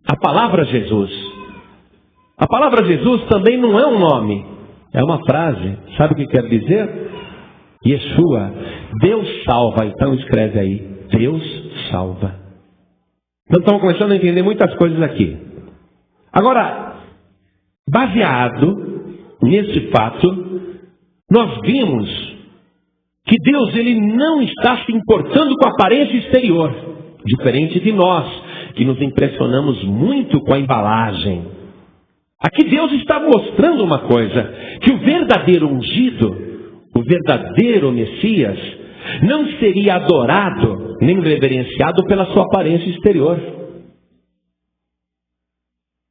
A palavra Jesus. A palavra Jesus também não é um nome, é uma frase. Sabe o que quer dizer? Yeshua, Deus salva. Então escreve aí, Deus salva. Então estamos começando a entender muitas coisas aqui. Agora, baseado nesse fato, nós vimos que Deus, ele não está se importando com a aparência exterior, diferente de nós, que nos impressionamos muito com a embalagem. Aqui Deus está mostrando uma coisa, que o verdadeiro ungido, o verdadeiro Messias, não seria adorado nem reverenciado pela sua aparência exterior.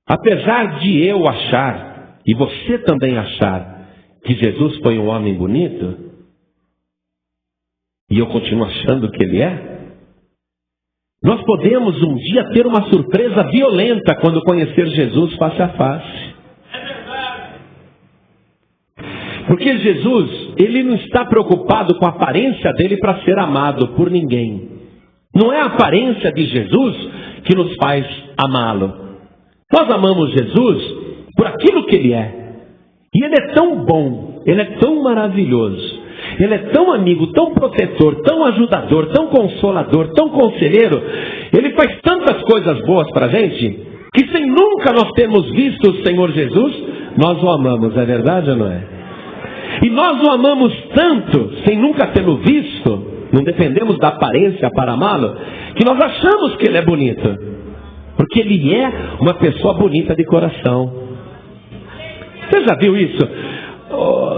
Apesar de eu achar, e você também achar, que Jesus foi um homem bonito, e eu continuo achando que Ele é? Nós podemos um dia ter uma surpresa violenta quando conhecer Jesus face a face. Porque Jesus, Ele não está preocupado com a aparência dele para ser amado por ninguém. Não é a aparência de Jesus que nos faz amá-lo. Nós amamos Jesus por aquilo que Ele é. E Ele é tão bom, Ele é tão maravilhoso, Ele é tão amigo, tão protetor, tão ajudador, tão consolador, tão conselheiro. Ele faz tantas coisas boas para a gente, que sem nunca nós termos visto o Senhor Jesus, nós o amamos, é verdade ou não é? E nós o amamos tanto, sem nunca tê-lo visto, não dependemos da aparência para amá-lo, que nós achamos que Ele é bonito. Porque Ele é uma pessoa bonita de coração. Você já viu isso?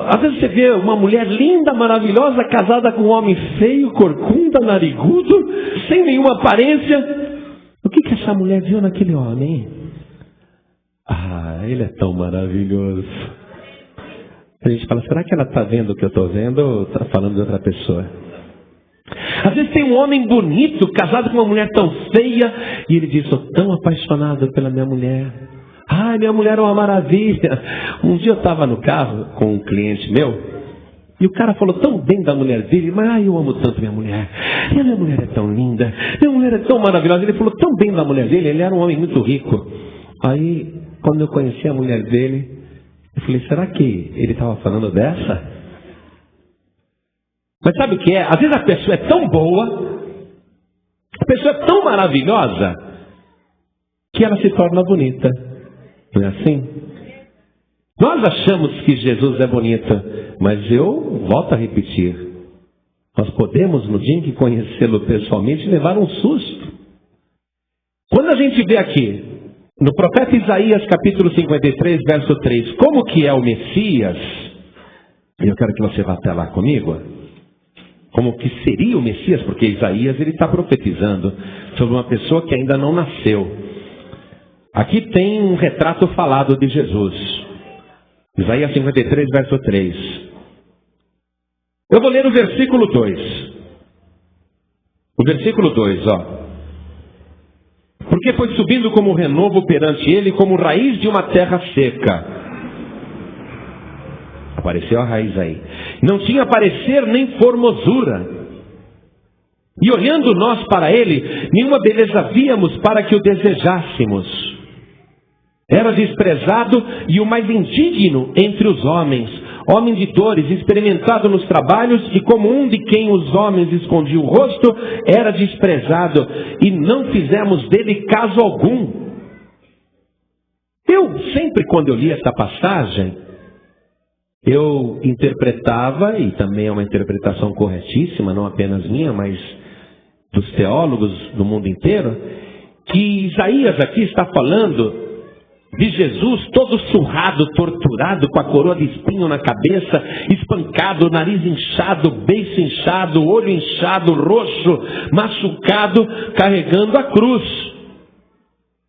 Às vezes você vê uma mulher linda, maravilhosa, casada com um homem feio, corcunda, narigudo, sem nenhuma aparência. O que essa mulher viu naquele homem? Ah, ele é tão maravilhoso. A gente fala, será que ela está vendo o que eu estou vendo ou está falando de outra pessoa? Às vezes tem um homem bonito, casado com uma mulher tão feia, e ele diz, sou tão apaixonado pela minha mulher. Ai, minha mulher é uma maravilha. Um dia eu estava no carro com um cliente meu, e o cara falou tão bem da mulher dele, mas eu amo tanto minha mulher. E a minha mulher é tão linda, minha mulher é tão maravilhosa. Ele falou tão bem da mulher dele, ele era um homem muito rico. Aí, quando eu conheci a mulher dele, eu falei, será que ele estava falando dessa? Mas sabe o que é? Às vezes a pessoa é tão boa, a pessoa é tão maravilhosa, que ela se torna bonita. Não é assim? Nós achamos que Jesus é bonito, mas eu volto a repetir. Nós podemos, no dia em que conhecê-lo pessoalmente, levar um susto. Quando a gente vê aqui, no profeta Isaías, capítulo 53, verso 3, como que é o Messias, eu quero que você vá até lá comigo, como que seria o Messias, porque Isaías ele está profetizando sobre uma pessoa que ainda não nasceu. Aqui tem um retrato falado de Jesus. Isaías 53, verso 3. Eu vou ler o versículo 2. O versículo 2, ó. Porque foi subindo como renovo perante ele, como raiz de uma terra seca. Apareceu a raiz aí. Não tinha parecer nem formosura. E olhando nós para ele, nenhuma beleza víamos para que o desejássemos. Era desprezado e o mais indigno entre os homens, homem de dores, experimentado nos trabalhos, e como um de quem os homens escondiam o rosto, era desprezado, e não fizemos dele caso algum. Eu sempre, quando eu li essa passagem, eu interpretava, e também é uma interpretação corretíssima, não apenas minha, mas dos teólogos do mundo inteiro, que Isaías aqui está falando de Jesus todo surrado, torturado, com a coroa de espinho na cabeça, espancado, nariz inchado, beiço inchado, olho inchado, roxo, machucado, carregando a cruz.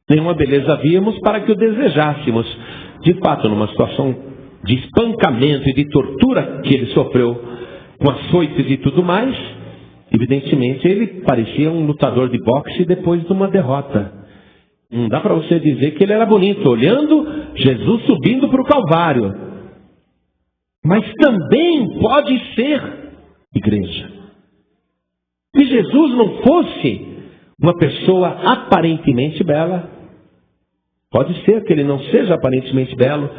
Nenhuma beleza víamos para que o desejássemos. De fato, numa situação de espancamento e de tortura que ele sofreu, com açoites e tudo mais, evidentemente ele parecia um lutador de boxe depois de uma derrota. Não dá para você dizer que ele era bonito, olhando Jesus subindo para o Calvário. Mas também pode ser, igreja, se Jesus não fosse uma pessoa aparentemente bela, pode ser que ele não seja aparentemente belo,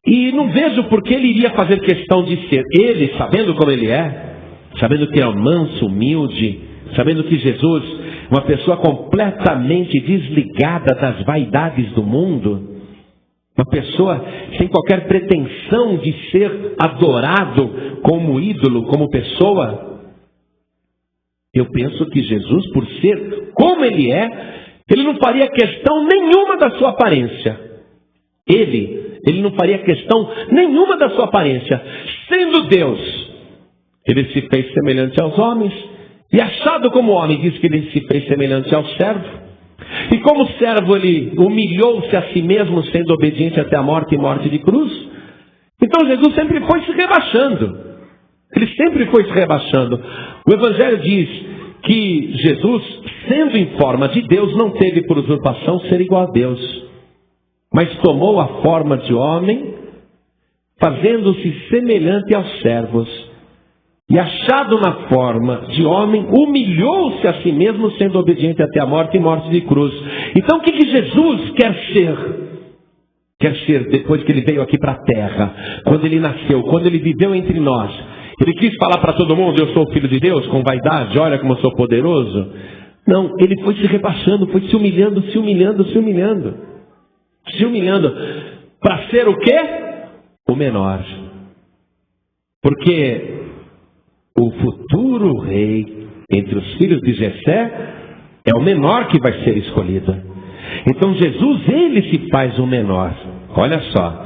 e não vejo por que ele iria fazer questão de ser ele, sabendo como ele é, sabendo que é manso, humilde, sabendo que Jesus, uma pessoa completamente desligada das vaidades do mundo, uma pessoa sem qualquer pretensão de ser adorado como ídolo, como pessoa. Eu penso que Jesus, por ser como ele não faria questão nenhuma da sua aparência. Ele não faria questão nenhuma da sua aparência. Sendo Deus, ele se fez semelhante aos homens. E achado como homem, diz que ele se fez semelhante ao servo. E como servo, ele humilhou-se a si mesmo, sendo obediente até a morte e morte de cruz. Então Jesus sempre foi se rebaixando. Ele sempre foi se rebaixando. O Evangelho diz que Jesus, sendo em forma de Deus, não teve por usurpação ser igual a Deus, mas tomou a forma de homem, fazendo-se semelhante aos servos. E achado na forma de homem, humilhou-se a si mesmo, sendo obediente até a morte e morte de cruz. Então o que Jesus quer ser? Quer ser depois que ele veio aqui para a terra, quando ele nasceu, quando ele viveu entre nós. Ele quis falar para todo mundo: eu sou o Filho de Deus, com vaidade, olha como eu sou poderoso. Não, ele foi se rebaixando, foi se humilhando, se humilhando, se humilhando. Se humilhando, para ser o quê? O menor. Porque o futuro rei entre os filhos de Jessé é o menor que vai ser escolhido. Então Jesus, ele se faz o menor. Olha só.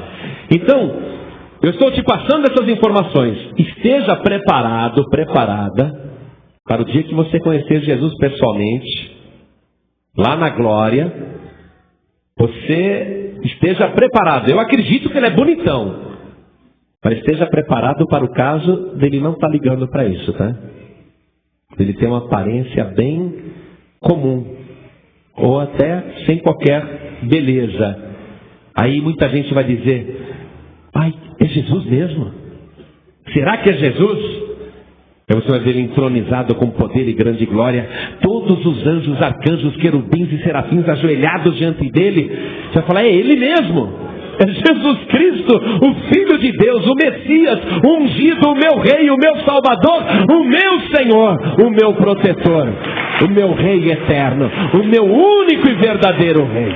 Então, eu estou te passando essas informações. Esteja preparado, preparada, para o dia que você conhecer Jesus pessoalmente, lá na glória. Você esteja preparado. Eu acredito que ele é bonitão, mas esteja preparado para o caso dele não estar ligando para isso, tá? Ele tem uma aparência bem comum, ou até sem qualquer beleza. Aí muita gente vai dizer: ai, é Jesus mesmo? Será que é Jesus? Aí você vai ver ele entronizado com poder e grande glória, todos os anjos, arcanjos, querubins e serafins ajoelhados diante dele. Você vai falar: é ele mesmo. É Jesus Cristo, o Filho de Deus, o Messias, o ungido, o meu Rei, o meu Salvador, o meu Senhor, o meu protetor, o meu Rei eterno, o meu único e verdadeiro Rei.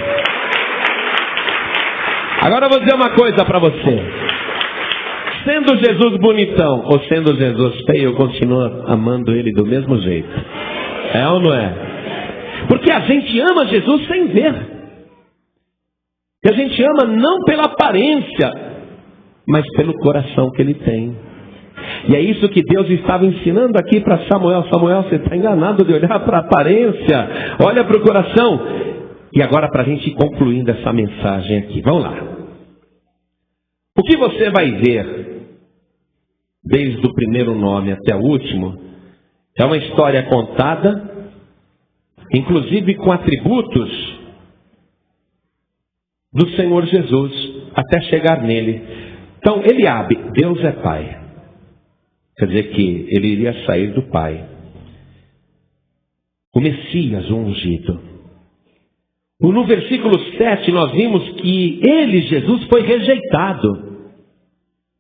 Agora eu vou dizer uma coisa para você. Sendo Jesus bonitão ou sendo Jesus feio, eu continuo amando ele do mesmo jeito. É ou não é? Porque a gente ama Jesus sem ver. E a gente ama não pela aparência, mas pelo coração que ele tem. E é isso que Deus estava ensinando aqui para Samuel. Samuel, você está enganado de olhar para a aparência. Olha para o coração. E agora, para a gente ir concluindo essa mensagem aqui. Vamos lá. O que você vai ver, desde o primeiro nome até o último, é uma história contada, inclusive com atributos do Senhor Jesus, até chegar nele. Então, Eliabe, Deus é Pai. Quer dizer que ele iria sair do Pai. O Messias, o ungido. No versículo 7, nós vimos que ele, Jesus, foi rejeitado.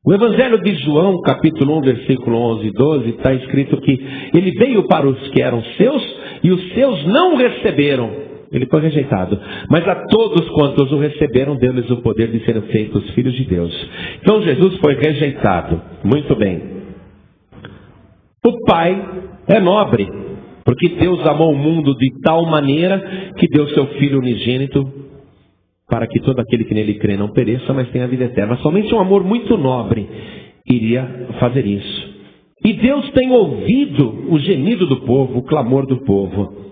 O Evangelho de João, capítulo 1, versículo 11 e 12, está escrito que ele veio para os que eram seus, e os seus não o receberam. Ele foi rejeitado. Mas a todos quantos o receberam, deu-lhes o poder de serem feitos filhos de Deus. Então Jesus foi rejeitado. Muito bem. O Pai é nobre, porque Deus amou o mundo de tal maneira que deu seu Filho unigênito, para que todo aquele que nele crê não pereça, mas tenha a vida eterna. Somente um amor muito nobre iria fazer isso. E Deus tem ouvido o gemido do povo, o clamor do povo.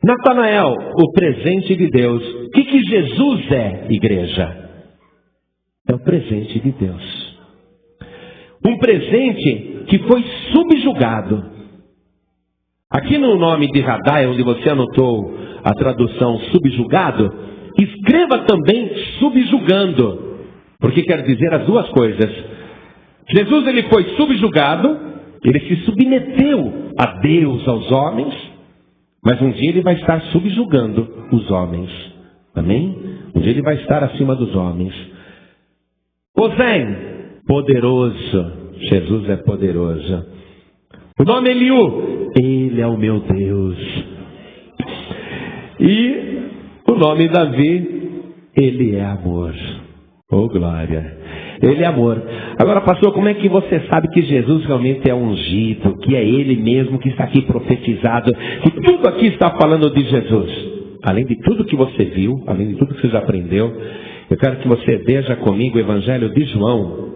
Natanael, o presente de Deus. O que Jesus é, igreja? É o presente de Deus. Um presente que foi subjugado. Aqui no nome de Radai, onde você anotou a tradução subjugado, escreva também subjugando, porque quer dizer as duas coisas. Jesus, ele foi subjugado, ele se submeteu a Deus, aos homens, mas um dia ele vai estar subjugando os homens. Amém? Um dia ele vai estar acima dos homens. Osém, poderoso. Jesus é poderoso. O nome Eliú, ele é o meu Deus. E o nome Davi, ele é amor. Oh, glória. Ele é amor. Agora, pastor, como é que você sabe que Jesus realmente é ungido, que é ele mesmo que está aqui profetizado, que tudo aqui está falando de Jesus? Além de tudo que você viu, além de tudo que você já aprendeu, eu quero que você veja comigo o Evangelho de João,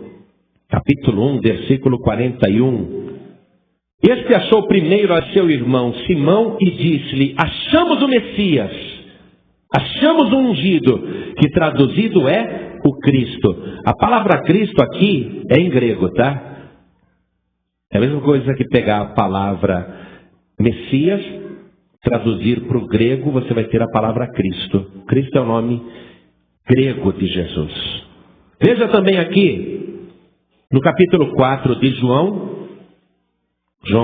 capítulo 1, versículo 41. Este achou primeiro a seu irmão Simão e disse-lhe: achamos o Messias, achamos o ungido, que traduzido é o Cristo. A palavra Cristo aqui é em grego, tá? É a mesma coisa que pegar a palavra Messias, traduzir para o grego, você vai ter a palavra Cristo. Cristo é o nome grego de Jesus. Veja também aqui, no capítulo 4 de João,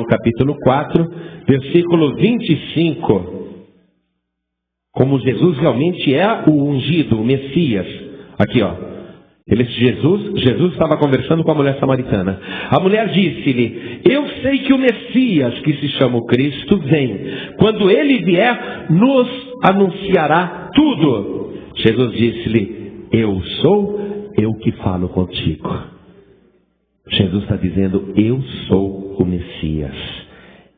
capítulo 4, versículo 25, como Jesus realmente é o ungido, o Messias. Aqui, ó. Jesus estava conversando com a mulher samaritana. A mulher disse-lhe: eu sei que o Messias, que se chama o Cristo, vem. Quando ele vier, nos anunciará tudo. Jesus disse-lhe: eu sou eu que falo contigo. Jesus está dizendo: eu sou o Messias.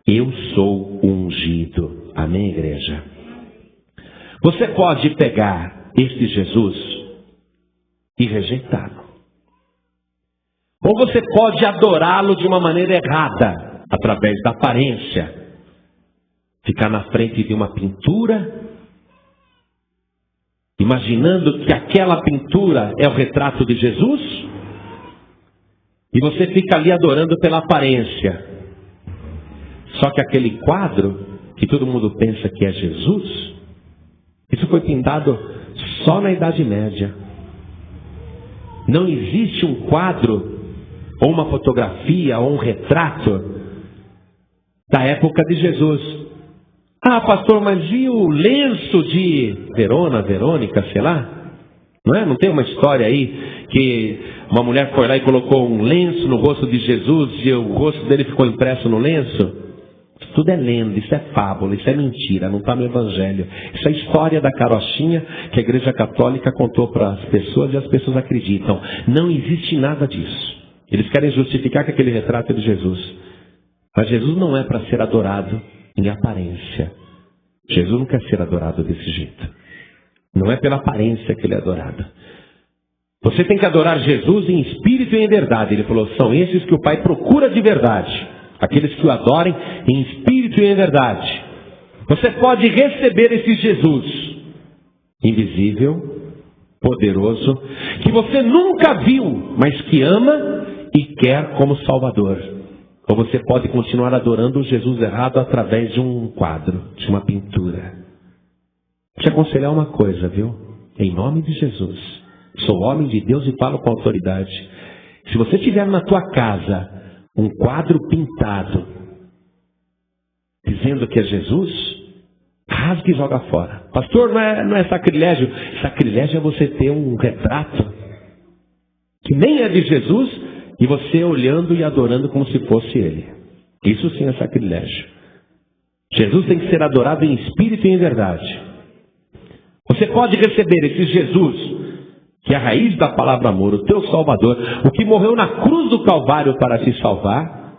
Eu sou o ungido. Amém, igreja? Você pode pegar este Jesus e rejeitá-lo. Ou você pode adorá-lo de uma maneira errada, através da aparência. Ficar na frente de uma pintura, imaginando que aquela pintura é o retrato de Jesus, e você fica ali adorando pela aparência. Só que aquele quadro, que todo mundo pensa que é Jesus, isso foi pintado só na Idade Média. Não existe um quadro, ou uma fotografia, ou um retrato da época de Jesus. Ah, pastor, mas e o lenço de Verônica, sei lá? Não é? Não tem uma história aí que uma mulher foi lá e colocou um lenço no rosto de Jesus e o rosto dele ficou impresso no lenço? Isso tudo é lenda, isso é fábula, isso é mentira, não está no Evangelho. Isso é história da carochinha que a Igreja Católica contou para as pessoas e as pessoas acreditam. Não existe nada disso. Eles querem justificar que aquele retrato é de Jesus. Mas Jesus não é para ser adorado em aparência. Jesus não quer ser adorado desse jeito. Não é pela aparência que ele é adorado. Você tem que adorar Jesus em espírito e em verdade. Ele falou: são esses que o Pai procura de verdade. Aqueles que o adorem em espírito e em verdade. Você pode receber esse Jesus invisível, poderoso, que você nunca viu, mas que ama e quer como Salvador. Ou você pode continuar adorando o Jesus errado através de um quadro, de uma pintura. Vou te aconselhar uma coisa, viu? Em nome de Jesus. Sou homem de Deus e falo com autoridade. Se você tiver na tua casa um quadro pintado dizendo que é Jesus, rasga e joga fora. Pastor, não é sacrilégio? Sacrilégio é você ter um retrato que nem é de Jesus e você olhando e adorando como se fosse ele. Isso sim é sacrilégio. Jesus tem que ser adorado em espírito e em verdade. Você pode receber esse Jesus, que é a raiz da palavra amor, o teu Salvador, o que morreu na cruz do Calvário para te salvar.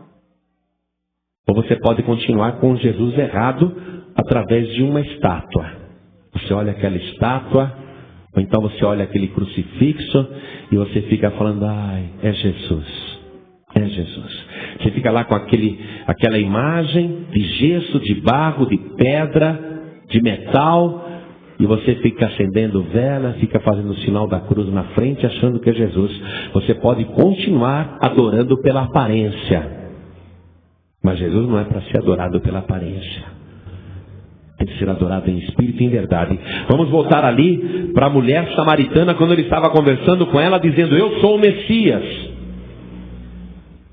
Ou você pode continuar com Jesus errado através de uma estátua. Você olha aquela estátua, ou então você olha aquele crucifixo e você fica falando: ai, é Jesus, é Jesus. Você fica lá com aquela imagem de gesso, de barro, de pedra, de metal, e você fica acendendo vela, fica fazendo o sinal da cruz na frente, achando que é Jesus. Você pode continuar adorando pela aparência, mas Jesus não é para ser adorado pela aparência. Tem que ser adorado em espírito e em verdade. Vamos voltar ali para a mulher samaritana, quando ele estava conversando com ela, dizendo: eu sou o Messias.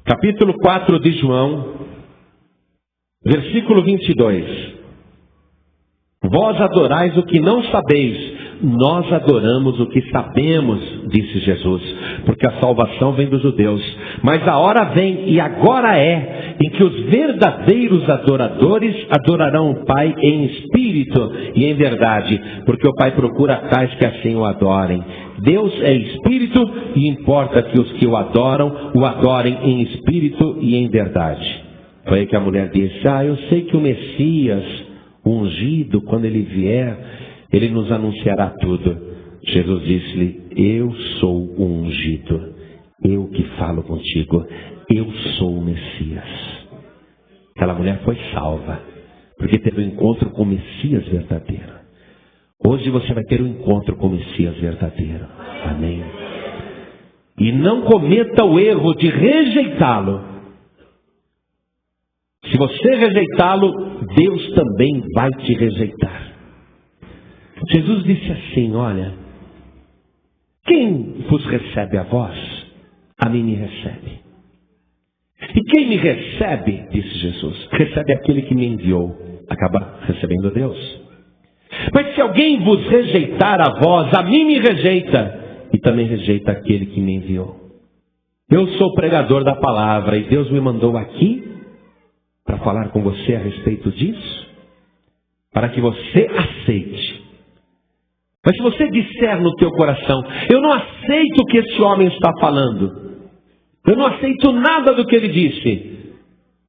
Capítulo 4 de João, versículo 22. Vós adorais o que não sabeis, nós adoramos o que sabemos, disse Jesus, porque a salvação vem dos judeus. Mas a hora vem, e agora é, em que os verdadeiros adoradores adorarão o Pai em espírito e em verdade, porque o Pai procura tais que assim o adorem. Deus é espírito e importa que os que o adorem em espírito e em verdade. Foi aí que a mulher disse: eu sei que o Messias, o ungido, quando ele vier, ele nos anunciará tudo. Jesus disse-lhe: eu sou o ungido, eu que falo contigo, eu sou o Messias. Aquela mulher foi salva, porque teve um encontro com o Messias verdadeiro. Hoje você vai ter um encontro com o Messias verdadeiro. Amém. E não cometa o erro de rejeitá-lo Se você rejeitá-lo, Deus também vai te rejeitar. Jesus disse assim: olha, quem vos recebe a vós, a mim me recebe. E quem me recebe, disse Jesus, recebe aquele que me enviou. Acaba recebendo a Deus. Mas se alguém vos rejeitar a vós, a mim me rejeita, e também rejeita aquele que me enviou. Eu sou pregador da palavra, e Deus me mandou aqui para falar com você a respeito disso, para que você aceite. Mas se você disser no teu coração: eu não aceito o que esse homem está falando, eu não aceito nada do que ele disse,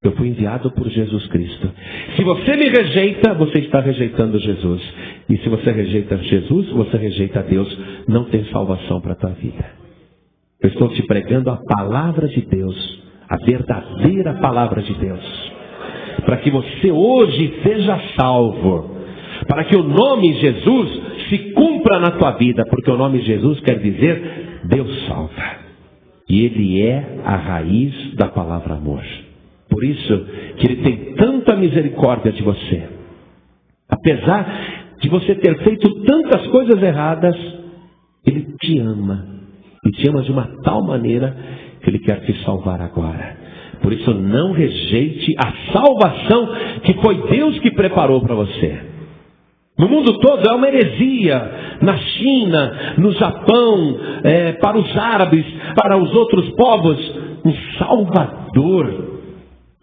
eu fui enviado por Jesus Cristo. Se você me rejeita, você está rejeitando Jesus. E se você rejeita Jesus, você rejeita Deus. Não tem salvação para a tua vida. Eu estou te pregando a palavra de Deus, a verdadeira palavra de Deus, para que você hoje seja salvo, para que o nome Jesus se cumpra na tua vida, porque o nome Jesus quer dizer Deus salva. E Ele é a raiz da palavra amor. Por isso que Ele tem tanta misericórdia de você. Apesar de você ter feito tantas coisas erradas, Ele te ama. E te ama de uma tal maneira que Ele quer te salvar agora. Por isso não rejeite a salvação que foi Deus que preparou para você. No mundo todo é uma heresia. Na China, no Japão, para os árabes, para os outros povos, um Salvador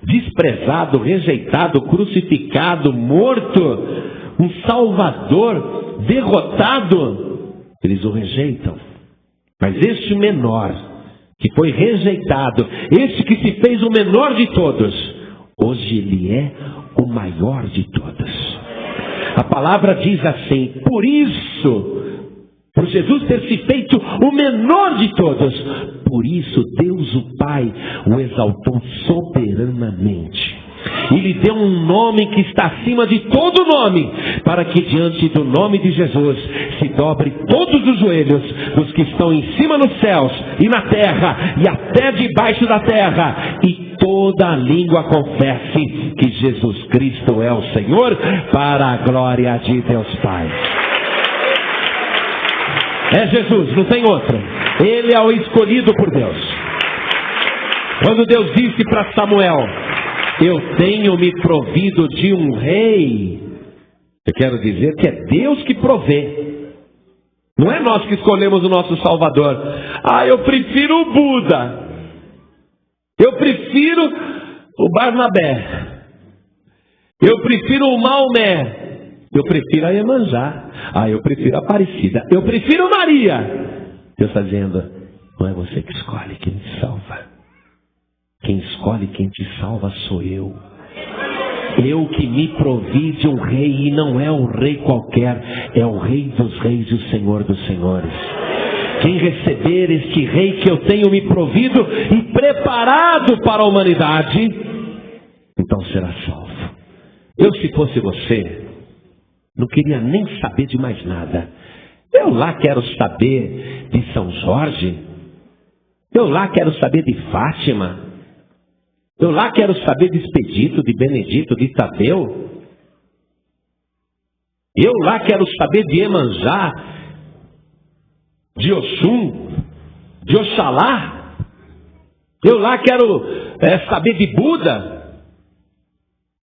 desprezado, rejeitado, crucificado, morto, um Salvador derrotado, eles o rejeitam. Mas este menor, que foi rejeitado, este que se fez o menor de todos, hoje ele é o maior de todos. A palavra diz assim: por isso, por Jesus ter se feito o menor de todos, por isso Deus o Pai o exaltou soberanamente. E lhe deu um nome que está acima de todo nome, para que diante do nome de Jesus se dobre todos os joelhos dos que estão em cima nos céus e na terra e até debaixo da terra, e toda a língua confesse que Jesus Cristo é o Senhor, para a glória de Deus Pai. É Jesus, não tem outro. Ele é o escolhido por Deus. Quando Deus disse para Samuel: eu tenho me provido de um rei, eu quero dizer que é Deus que provê. Não é nós que escolhemos o nosso Salvador. Eu prefiro o Buda, eu prefiro o Barnabé, eu prefiro o Maomé, eu prefiro a Iemanjá, eu prefiro a Aparecida, eu prefiro Maria. Deus está dizendo: não é você que escolhe quem te salva. Quem escolhe quem te salva sou eu. Eu que me provi de um rei, e não é um rei qualquer, é o Rei dos Reis e o Senhor dos Senhores. Quem receber este rei que eu tenho me provido e preparado para a humanidade, então será salvo. Eu, se fosse você, não queria nem saber de mais nada. Eu lá quero saber de São Jorge, eu lá quero saber de Fátima, eu lá quero saber de Expedito, de Benedito, de Tadeu. Eu lá quero saber de Iemanjá, de Oxum, de Oxalá. Eu lá quero saber de Buda.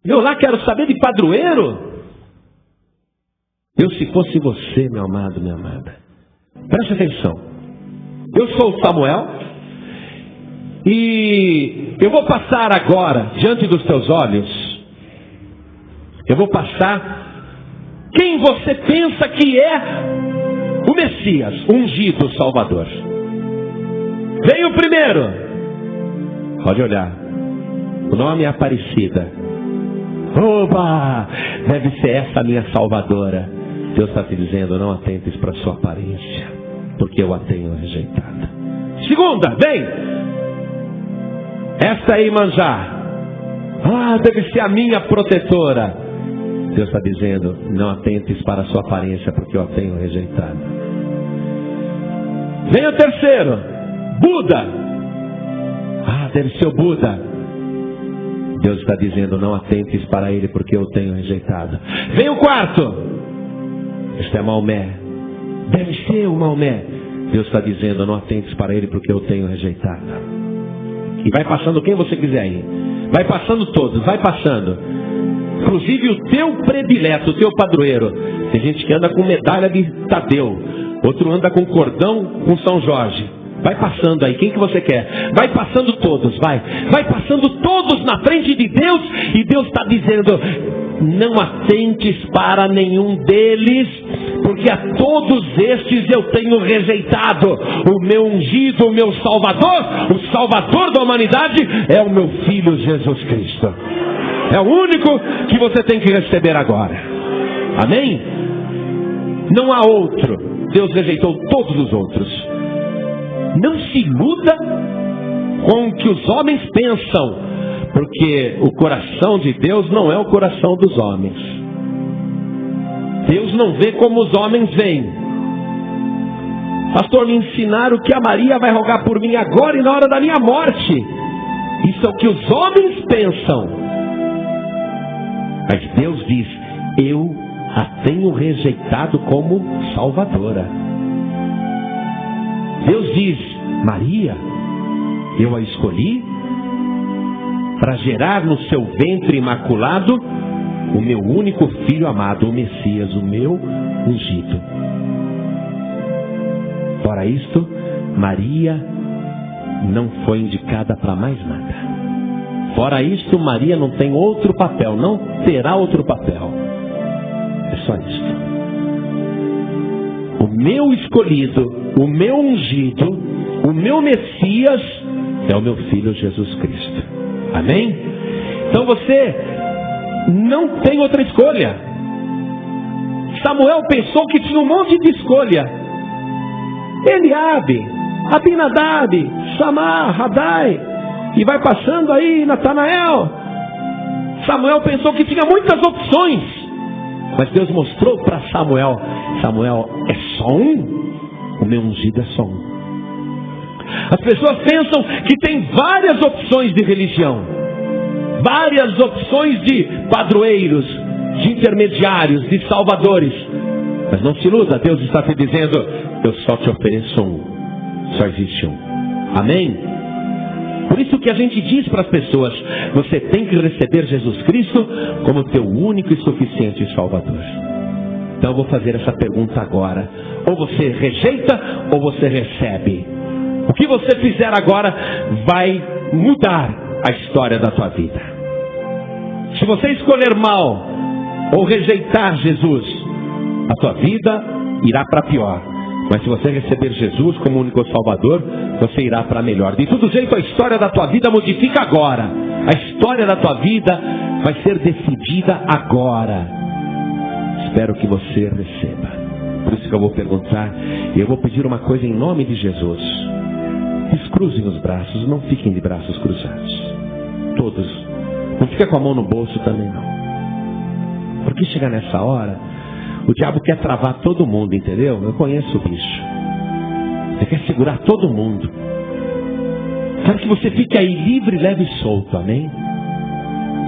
Eu lá quero saber de padroeiro. Eu, se fosse você, meu amado, minha amada, preste atenção. Eu sou o Samuel. E eu vou passar agora, diante dos teus olhos, eu vou passar quem você pensa que é o Messias, ungido Salvador. Vem o primeiro. Pode olhar. O nome é Aparecida. Oba! Deve ser essa a minha Salvadora. Deus está te dizendo: não atentes para a sua aparência, porque eu a tenho rejeitada. Segunda, vem! Esta é Iemanjá. Deve ser a minha protetora. Deus está dizendo: não atentes para a sua aparência, porque eu a tenho rejeitado. Vem o terceiro, Buda. Deve ser o Buda. Deus está dizendo, não atentes para ele porque eu o tenho rejeitado. Vem o quarto. Este é Maomé. Deve ser o Maomé. Deus está dizendo, não atentes para ele porque eu o tenho rejeitado. E vai passando quem você quiser ir. Vai passando todos, vai passando. Inclusive o teu predileto, o teu padroeiro. Tem gente que anda com medalha de Tadeu. Outro anda com cordão com São Jorge. Vai passando aí, quem que você quer? Vai passando todos, vai. Vai passando todos na frente de Deus. E Deus está dizendo, não atentes para nenhum deles, porque a todos estes eu tenho rejeitado. O meu ungido, o meu Salvador, o Salvador da humanidade é o meu Filho Jesus Cristo. É o único que você tem que receber agora. Amém? Não há outro. Deus rejeitou todos os outros. Não se iluda com o que os homens pensam, porque o coração de Deus não é o coração dos homens. Deus não vê como os homens veem. Pastor, me ensinaram que a Maria vai rogar por mim agora e na hora da minha morte. Isso é o que os homens pensam. Mas Deus diz, eu a tenho rejeitado como salvadora. Deus diz, Maria, eu a escolhi para gerar no seu ventre imaculado o meu único filho amado, o Messias, o meu ungido. Fora isto, Maria não foi indicada para mais nada. Fora isto, Maria não tem outro papel, não terá outro papel. É só isto. O meu escolhido, o meu ungido, o meu Messias é o meu Filho Jesus Cristo. Amém? Então você não tem outra escolha. Samuel pensou que tinha um monte de escolha. Eliabe, Abinadab, Samar, Radai, e vai passando aí Natanael. Samuel pensou que tinha muitas opções, mas Deus mostrou para Samuel, Samuel, é só um. O meu ungido é só um. As pessoas pensam que tem várias opções de religião, várias opções de padroeiros, de intermediários, de salvadores. Mas não se iluda, Deus está te dizendo, eu só te ofereço um. Só existe um. Amém? Por isso que a gente diz para as pessoas, você tem que receber Jesus Cristo como teu único e suficiente Salvador. Então eu vou fazer essa pergunta agora. Ou você rejeita ou você recebe. O que você fizer agora vai mudar a história da tua vida. Se você escolher mal ou rejeitar Jesus, a tua vida irá para pior. Mas se você receber Jesus como único Salvador, você irá para melhor. De todo jeito, a história da tua vida modifica agora. A história da tua vida vai ser decidida agora. Espero que você receba. Por isso que eu vou perguntar, e eu vou pedir uma coisa em nome de Jesus. Descruzem os braços, não fiquem de braços cruzados. Todos. Não fica com a mão no bolso também não. Porque chegar nessa hora, o diabo quer travar todo mundo, entendeu? Eu conheço o bicho. Ele quer segurar todo mundo. Quero que você fique aí livre, leve e solto, amém?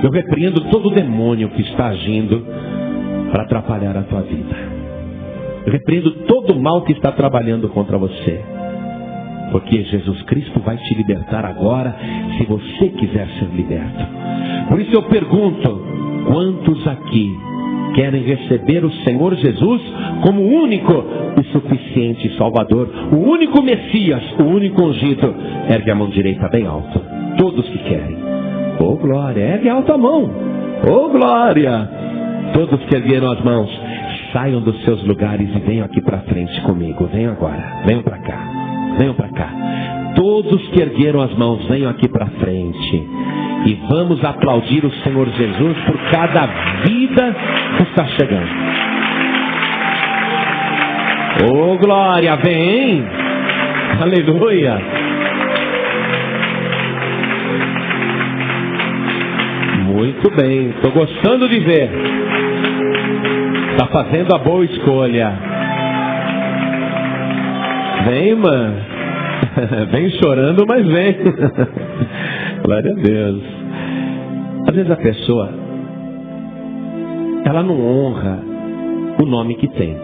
Eu repreendo todo demônio que está agindo para atrapalhar a tua vida. Eu repreendo todo o mal que está trabalhando contra você. Porque Jesus Cristo vai te libertar agora, se você quiser ser liberto. Por isso eu pergunto, quantos aqui querem receber o Senhor Jesus como o único e suficiente Salvador, o único Messias, o único ungido? Ergue a mão direita bem alto. Todos que querem. Oh glória, ergue alta a mão. Oh glória. Todos que ergueram as mãos, saiam dos seus lugares e venham aqui para frente comigo. Venham agora, venham para cá. Venham para cá. Todos que ergueram as mãos, venham aqui para frente. E vamos aplaudir o Senhor Jesus por cada vida que está chegando. Oh glória, vem. Aleluia. Muito bem, estou gostando de ver. Está fazendo a boa escolha. Vem, mano. Vem chorando, mas vem. Glória a Deus. Às vezes a pessoa, ela não honra o nome que tem.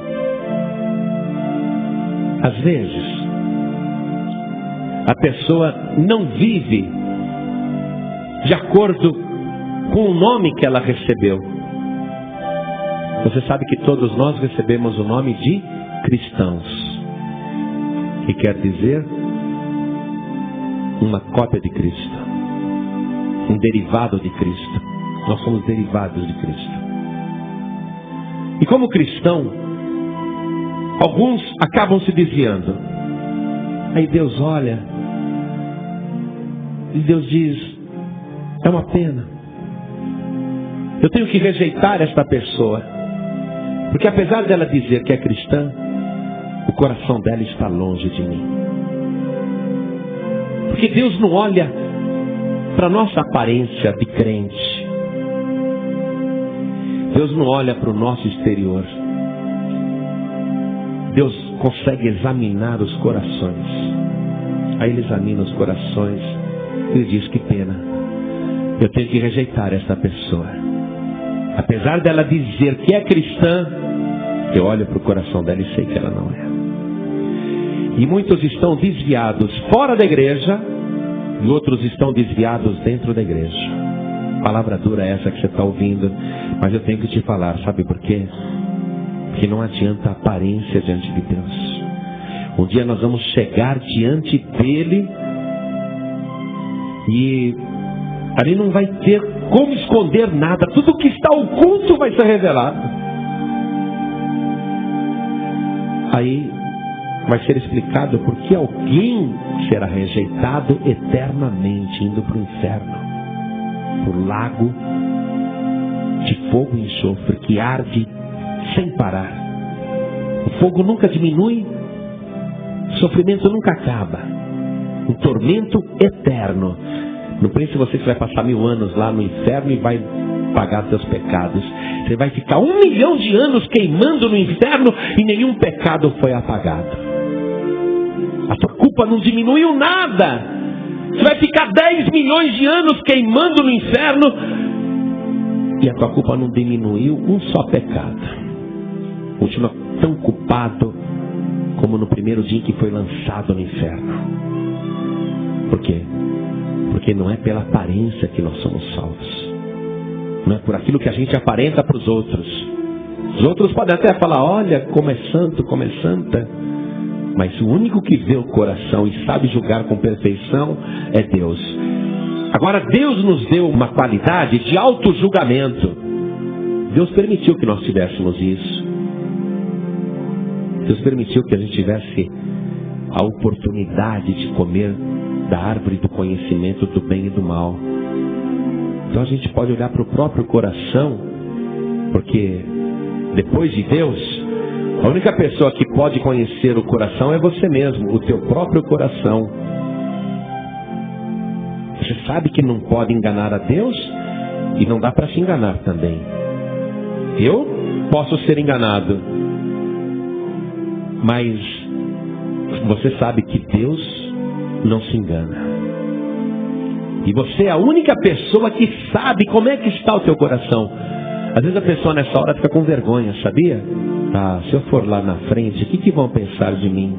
Às vezes, a pessoa não vive de acordo com o nome que ela recebeu. Você sabe que todos nós recebemos o nome de cristãos, que quer dizer uma cópia de Cristo, um derivado de Cristo. Nós somos derivados de Cristo. E como cristão, alguns acabam se desviando. Aí Deus olha e Deus diz: é uma pena, eu tenho que rejeitar esta pessoa, porque apesar dela dizer que é cristã, o coração dela está longe de mim. Porque Deus não olha para a nossa aparência de crente. Deus não olha para o nosso exterior. Deus consegue examinar os corações. Aí Ele examina os corações e Ele diz: que pena, eu tenho que rejeitar essa pessoa. Apesar dela dizer que é cristã, eu olho para o coração dela e sei que ela não é. E muitos estão desviados fora da igreja e outros estão desviados dentro da igreja. Palavra dura essa que você está ouvindo, mas eu tenho que te falar, sabe por quê? Porque não adianta a aparência diante de Deus. Um dia nós vamos chegar diante dele e ali não vai ter como esconder nada. Tudo que está oculto vai ser revelado. Aí vai ser explicado por que alguém será rejeitado eternamente, indo para o inferno, por lago de fogo e enxofre que arde sem parar. O fogo nunca diminui, o sofrimento nunca acaba, um tormento eterno. Não pense você que vai passar 1000 anos lá no inferno e vai pagar seus pecados. Você vai ficar 1 milhão de anos queimando no inferno e nenhum pecado foi apagado. A tua culpa não diminuiu nada. Você vai ficar 10 milhões de anos queimando no inferno e a tua culpa não diminuiu um só pecado. Continua tão culpado como no primeiro dia que foi lançado no inferno. Por quê? Porque não é pela aparência que nós somos salvos. Não é por aquilo que a gente aparenta para os outros. Os outros podem até falar: olha como é santo, como é santa. Mas o único que vê o coração e sabe julgar com perfeição é Deus. Agora Deus nos deu uma qualidade de auto-julgamento. Deus permitiu que nós tivéssemos isso. Deus permitiu que a gente tivesse a oportunidade de comer da árvore do conhecimento do bem e do mal. Então a gente pode olhar para o próprio coração, porque depois de Deus, a única pessoa que pode conhecer o coração é você mesmo, o teu próprio coração. Você sabe que não pode enganar a Deus e não dá para se enganar também. Eu posso ser enganado, mas você sabe que Deus não se engana. E você é a única pessoa que sabe como é que está o teu coração. Às vezes a pessoa nessa hora fica com vergonha, sabia? Se eu for lá na frente, o que vão pensar de mim?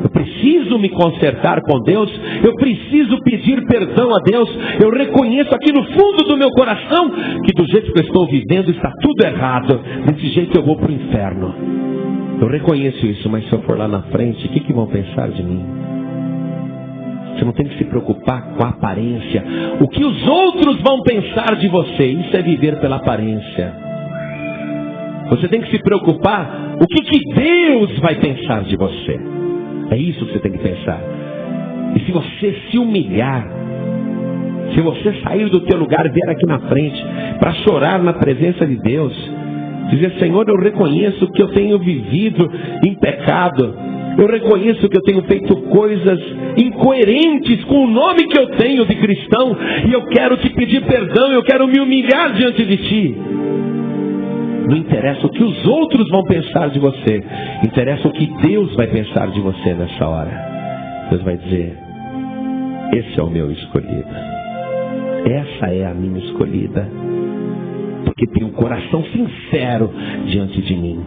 Eu preciso me consertar com Deus, eu preciso pedir perdão a Deus, eu reconheço aqui no fundo do meu coração que do jeito que eu estou vivendo está tudo errado, desse jeito eu vou para o inferno. Eu reconheço isso, mas se eu for lá na frente, o que vão pensar de mim? Você não tem que se preocupar com a aparência. O que os outros vão pensar de você, isso é viver pela aparência. Você tem que se preocupar o que Deus vai pensar de você. É isso que você tem que pensar. E se você se humilhar, se você sair do teu lugar e vier aqui na frente para chorar na presença de Deus, dizer: Senhor, eu reconheço que eu tenho vivido em pecado, eu reconheço que eu tenho feito coisas incoerentes com o nome que eu tenho de cristão, e eu quero te pedir perdão, eu quero me humilhar diante de ti. Não interessa o que os outros vão pensar de você, interessa o que Deus vai pensar de você nessa hora. Deus vai dizer: esse é o meu escolhido, essa é a minha escolhida, porque tem um coração sincero diante de mim.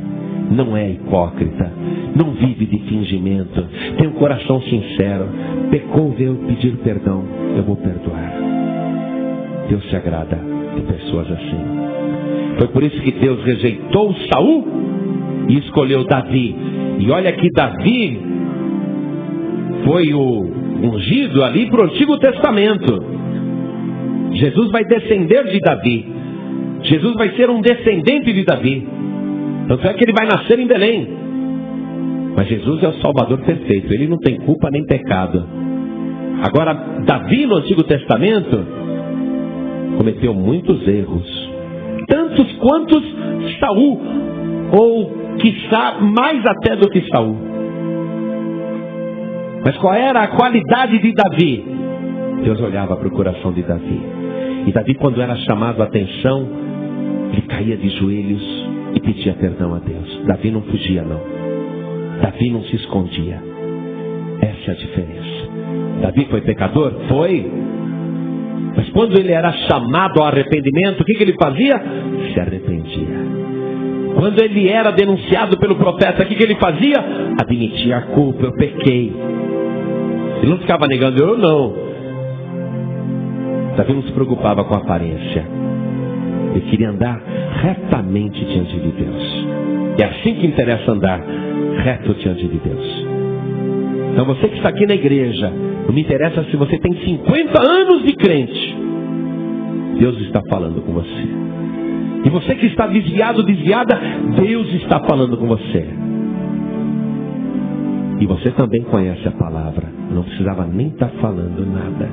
Não é hipócrita, não vive de fingimento, tem um coração sincero. Pecou, veio pedir perdão, eu vou perdoar. Deus se agrada de pessoas assim. Foi por isso que Deus rejeitou Saul e escolheu Davi. E olha que Davi foi o ungido ali para o Antigo Testamento. Jesus vai descender de Davi. Jesus vai ser um descendente de Davi. Tanto é que ele vai nascer em Belém. Mas Jesus é o Salvador perfeito. Ele não tem culpa nem pecado. Agora, Davi no Antigo Testamento cometeu muitos erros. Tantos quantos Saul. Ou, quiçá, mais até do que Saul. Mas qual era a qualidade de Davi? Deus olhava para o coração de Davi. E Davi, quando era chamado a atenção, ele caía de joelhos e pedia perdão a Deus. Davi não fugia, não. Davi não se escondia. Essa é a diferença. Davi foi pecador? Foi. Mas quando ele era chamado ao arrependimento, o que ele fazia? Se arrependia. Quando ele era denunciado pelo profeta, o que ele fazia? Admitia a culpa, eu pequei. Ele não ficava negando, eu não. Davi não se preocupava com a aparência. Ele queria andar retamente diante de Deus. É assim que interessa andar reto diante de Deus. Então você que está aqui na igreja, não me interessa se você tem 50 anos de crente. Deus está falando com você. E você que está desviado, desviada, Deus está falando com você. E você também conhece a palavra. Não precisava nem estar falando nada.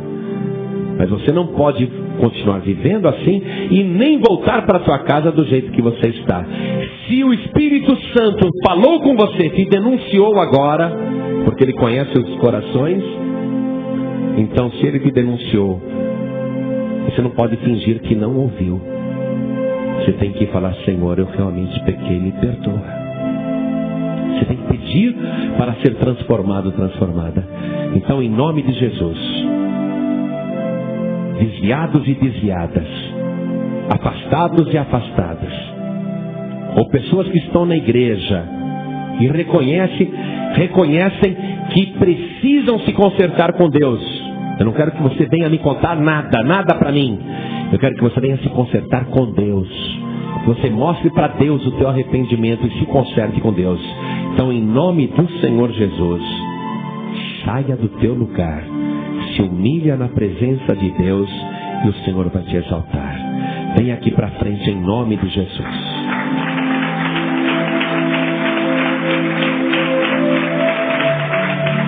Mas você não pode continuar vivendo assim e nem voltar para a sua casa do jeito que você está. Se o Espírito Santo falou com você, te denunciou agora, porque Ele conhece os corações, então se Ele te denunciou, você não pode fingir que não ouviu. Você tem que falar, Senhor, eu realmente pequei, me perdoa. Você tem que pedir para ser transformado, transformada. Então, em nome de Jesus, desviados e desviadas, afastados e afastadas, ou pessoas que estão na igreja e reconhecem que precisam se consertar com Deus. Eu não quero que você venha me contar nada para mim. Eu quero que você venha se consertar com Deus. Que você mostre para Deus o teu arrependimento e se conserte com Deus. Então, em nome do Senhor Jesus, saia do teu lugar, se humilha na presença de Deus e o Senhor vai te exaltar. Venha aqui para frente em nome de Jesus.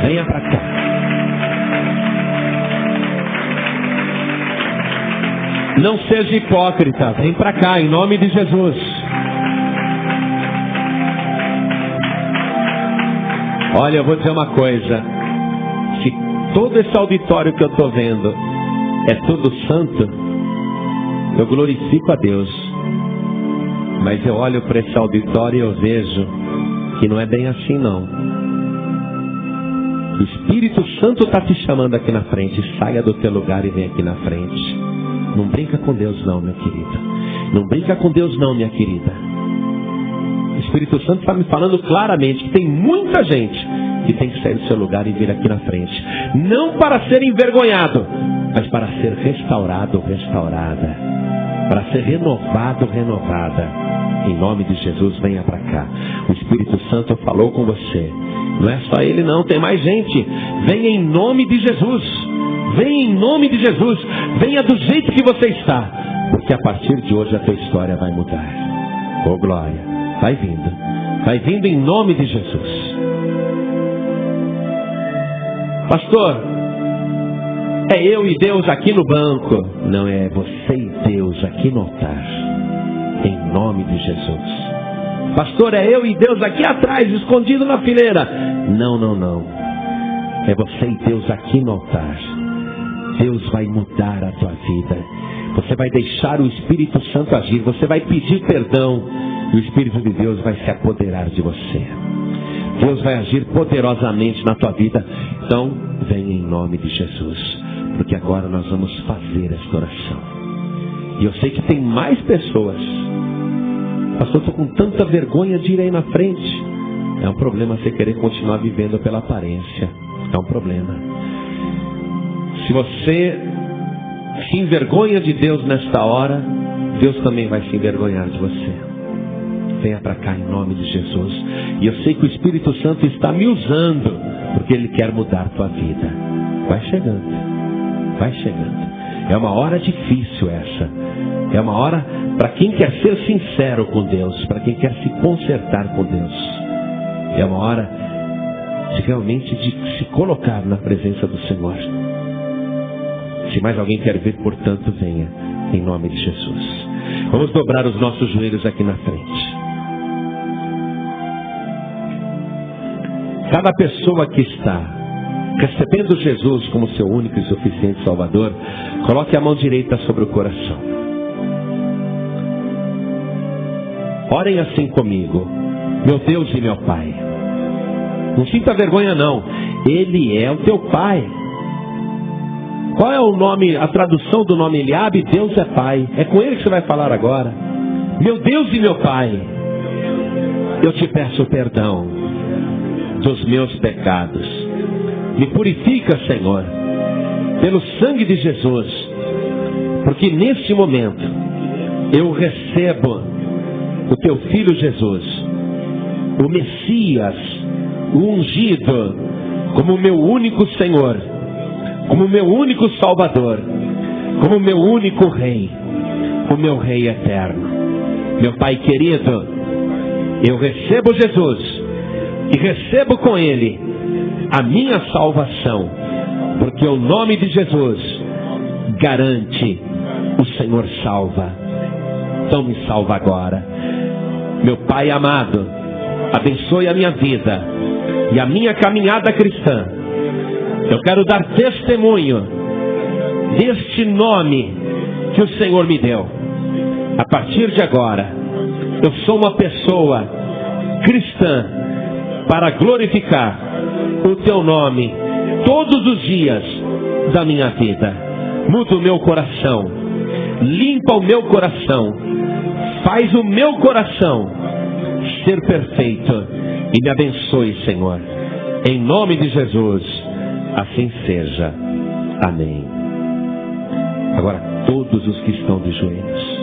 Venha para cá. Não seja hipócrita. Vem para cá em nome de Jesus. Olha, eu vou dizer uma coisa. Se todo esse auditório que eu estou vendo é tudo santo, eu glorifico a Deus. Mas eu olho para esse auditório e eu vejo que não é bem assim, não. O Espírito Santo está te chamando aqui na frente. Saia do teu lugar e vem aqui na frente. Não brinca com Deus não, minha querida. Não brinca com Deus não, minha querida. O Espírito Santo está me falando claramente que tem muita gente que tem que sair do seu lugar e vir aqui na frente. Não para ser envergonhado, mas para ser restaurado, restaurada. Para ser renovado, renovada. Em nome de Jesus, venha para cá. O Espírito Santo falou com você. Não é só ele não, tem mais gente. Venha em nome de Jesus. Venha em nome de Jesus. Venha do jeito que você está. Porque a partir de hoje a tua história vai mudar. Oh glória. Vai vindo. Vai vindo em nome de Jesus. Pastor, é eu e Deus aqui no banco. Não, é você e Deus aqui no altar. Em nome de Jesus. Pastor, é eu e Deus aqui atrás, escondido na fileira. Não, não, não. É você e Deus aqui no altar. Deus vai mudar a tua vida. Você vai deixar o Espírito Santo agir. Você vai pedir perdão. E o Espírito de Deus vai se apoderar de você. Deus vai agir poderosamente na tua vida. Então, vem em nome de Jesus. porque agora nós vamos fazer esta oração. E eu sei que tem mais pessoas. Pastor, estou com tanta vergonha de ir aí na frente. É um problema você querer continuar vivendo pela aparência. É um problema. Se você se envergonha de Deus nesta hora, Deus também vai se envergonhar de você. Venha para cá em nome de Jesus. E eu sei que o Espírito Santo está me usando, porque Ele quer mudar a tua vida. Vai chegando. Vai chegando. É uma hora difícil essa. É uma hora para quem quer ser sincero com Deus, para quem quer se consertar com Deus. É uma hora de realmente de se colocar na presença do Senhor. Se mais alguém quer ver, portanto, venha em nome de Jesus. Vamos dobrar os nossos joelhos aqui na frente. Cada pessoa que está recebendo Jesus como seu único e suficiente Salvador, coloque a mão direita sobre o coração. Orem assim comigo. Meu Deus e meu Pai. Não sinta vergonha não. Ele é o teu Pai. Qual é o nome, a tradução do nome Eliabe? Deus é Pai. É com Ele que você vai falar agora. Meu Deus e meu Pai, eu te peço perdão dos meus pecados. Me purifica, Senhor, pelo sangue de Jesus, porque neste momento eu recebo o teu Filho Jesus, o Messias, o ungido, como meu único Senhor, como meu único Salvador, como meu único Rei, o meu Rei eterno. Meu Pai querido, eu recebo Jesus e recebo com Ele a minha salvação, porque o nome de Jesus garante, o Senhor salva. Então me salva agora. Meu Pai amado, abençoe a minha vida e a minha caminhada cristã. Eu quero dar testemunho deste nome que o Senhor me deu. A partir de agora, eu sou uma pessoa cristã para glorificar o teu nome todos os dias da minha vida. Muda o meu coração, limpa o meu coração, faz o meu coração ser perfeito e me abençoe, Senhor. Em nome de Jesus, assim seja. Amém. Agora, todos os que estão de joelhos,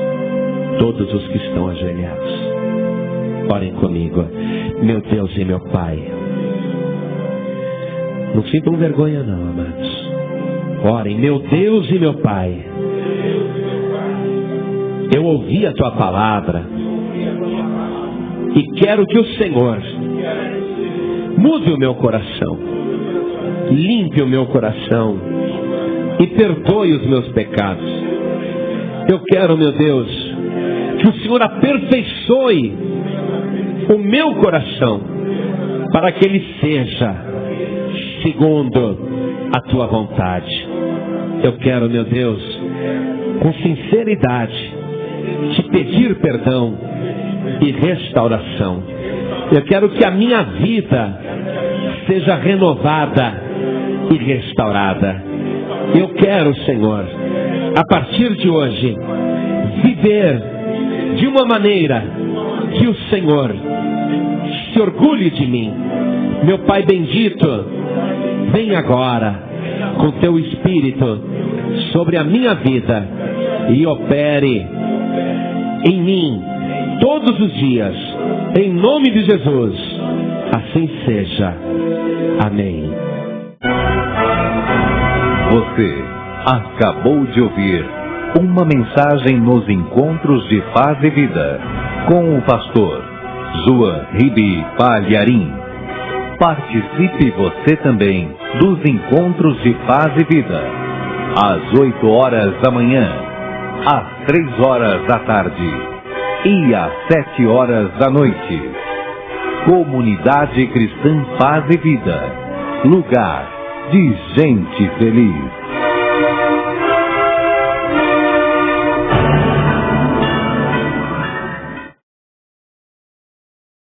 todos os que estão ajoelhados, orem comigo. Meu Deus e meu Pai, não sintam vergonha não, amados. Orem. Meu Deus e meu Pai, eu ouvi a tua palavra e quero que o Senhor mude o meu coração, limpe o meu coração e perdoe os meus pecados. Eu quero, meu Deus, que o Senhor aperfeiçoe o meu coração para que ele seja segundo a tua vontade. Eu quero, meu Deus, com sinceridade, te pedir perdão e restauração. Eu quero que a minha vida seja renovada e restaurada. Eu quero, Senhor, a partir de hoje, viver de uma maneira que o Senhor se orgulhe de mim. Meu Pai bendito, vem agora com teu Espírito sobre a minha vida e opere em mim todos os dias, em nome de Jesus. Assim seja. Amém. Você acabou de ouvir uma mensagem nos Encontros de Paz e Vida com o pastor João Ribe Palharim. Participe você também dos Encontros de Paz e Vida, às 8 horas da manhã, às 3 horas da tarde e às 7 horas da noite. Comunidade Cristã Paz e Vida, lugar de gente feliz.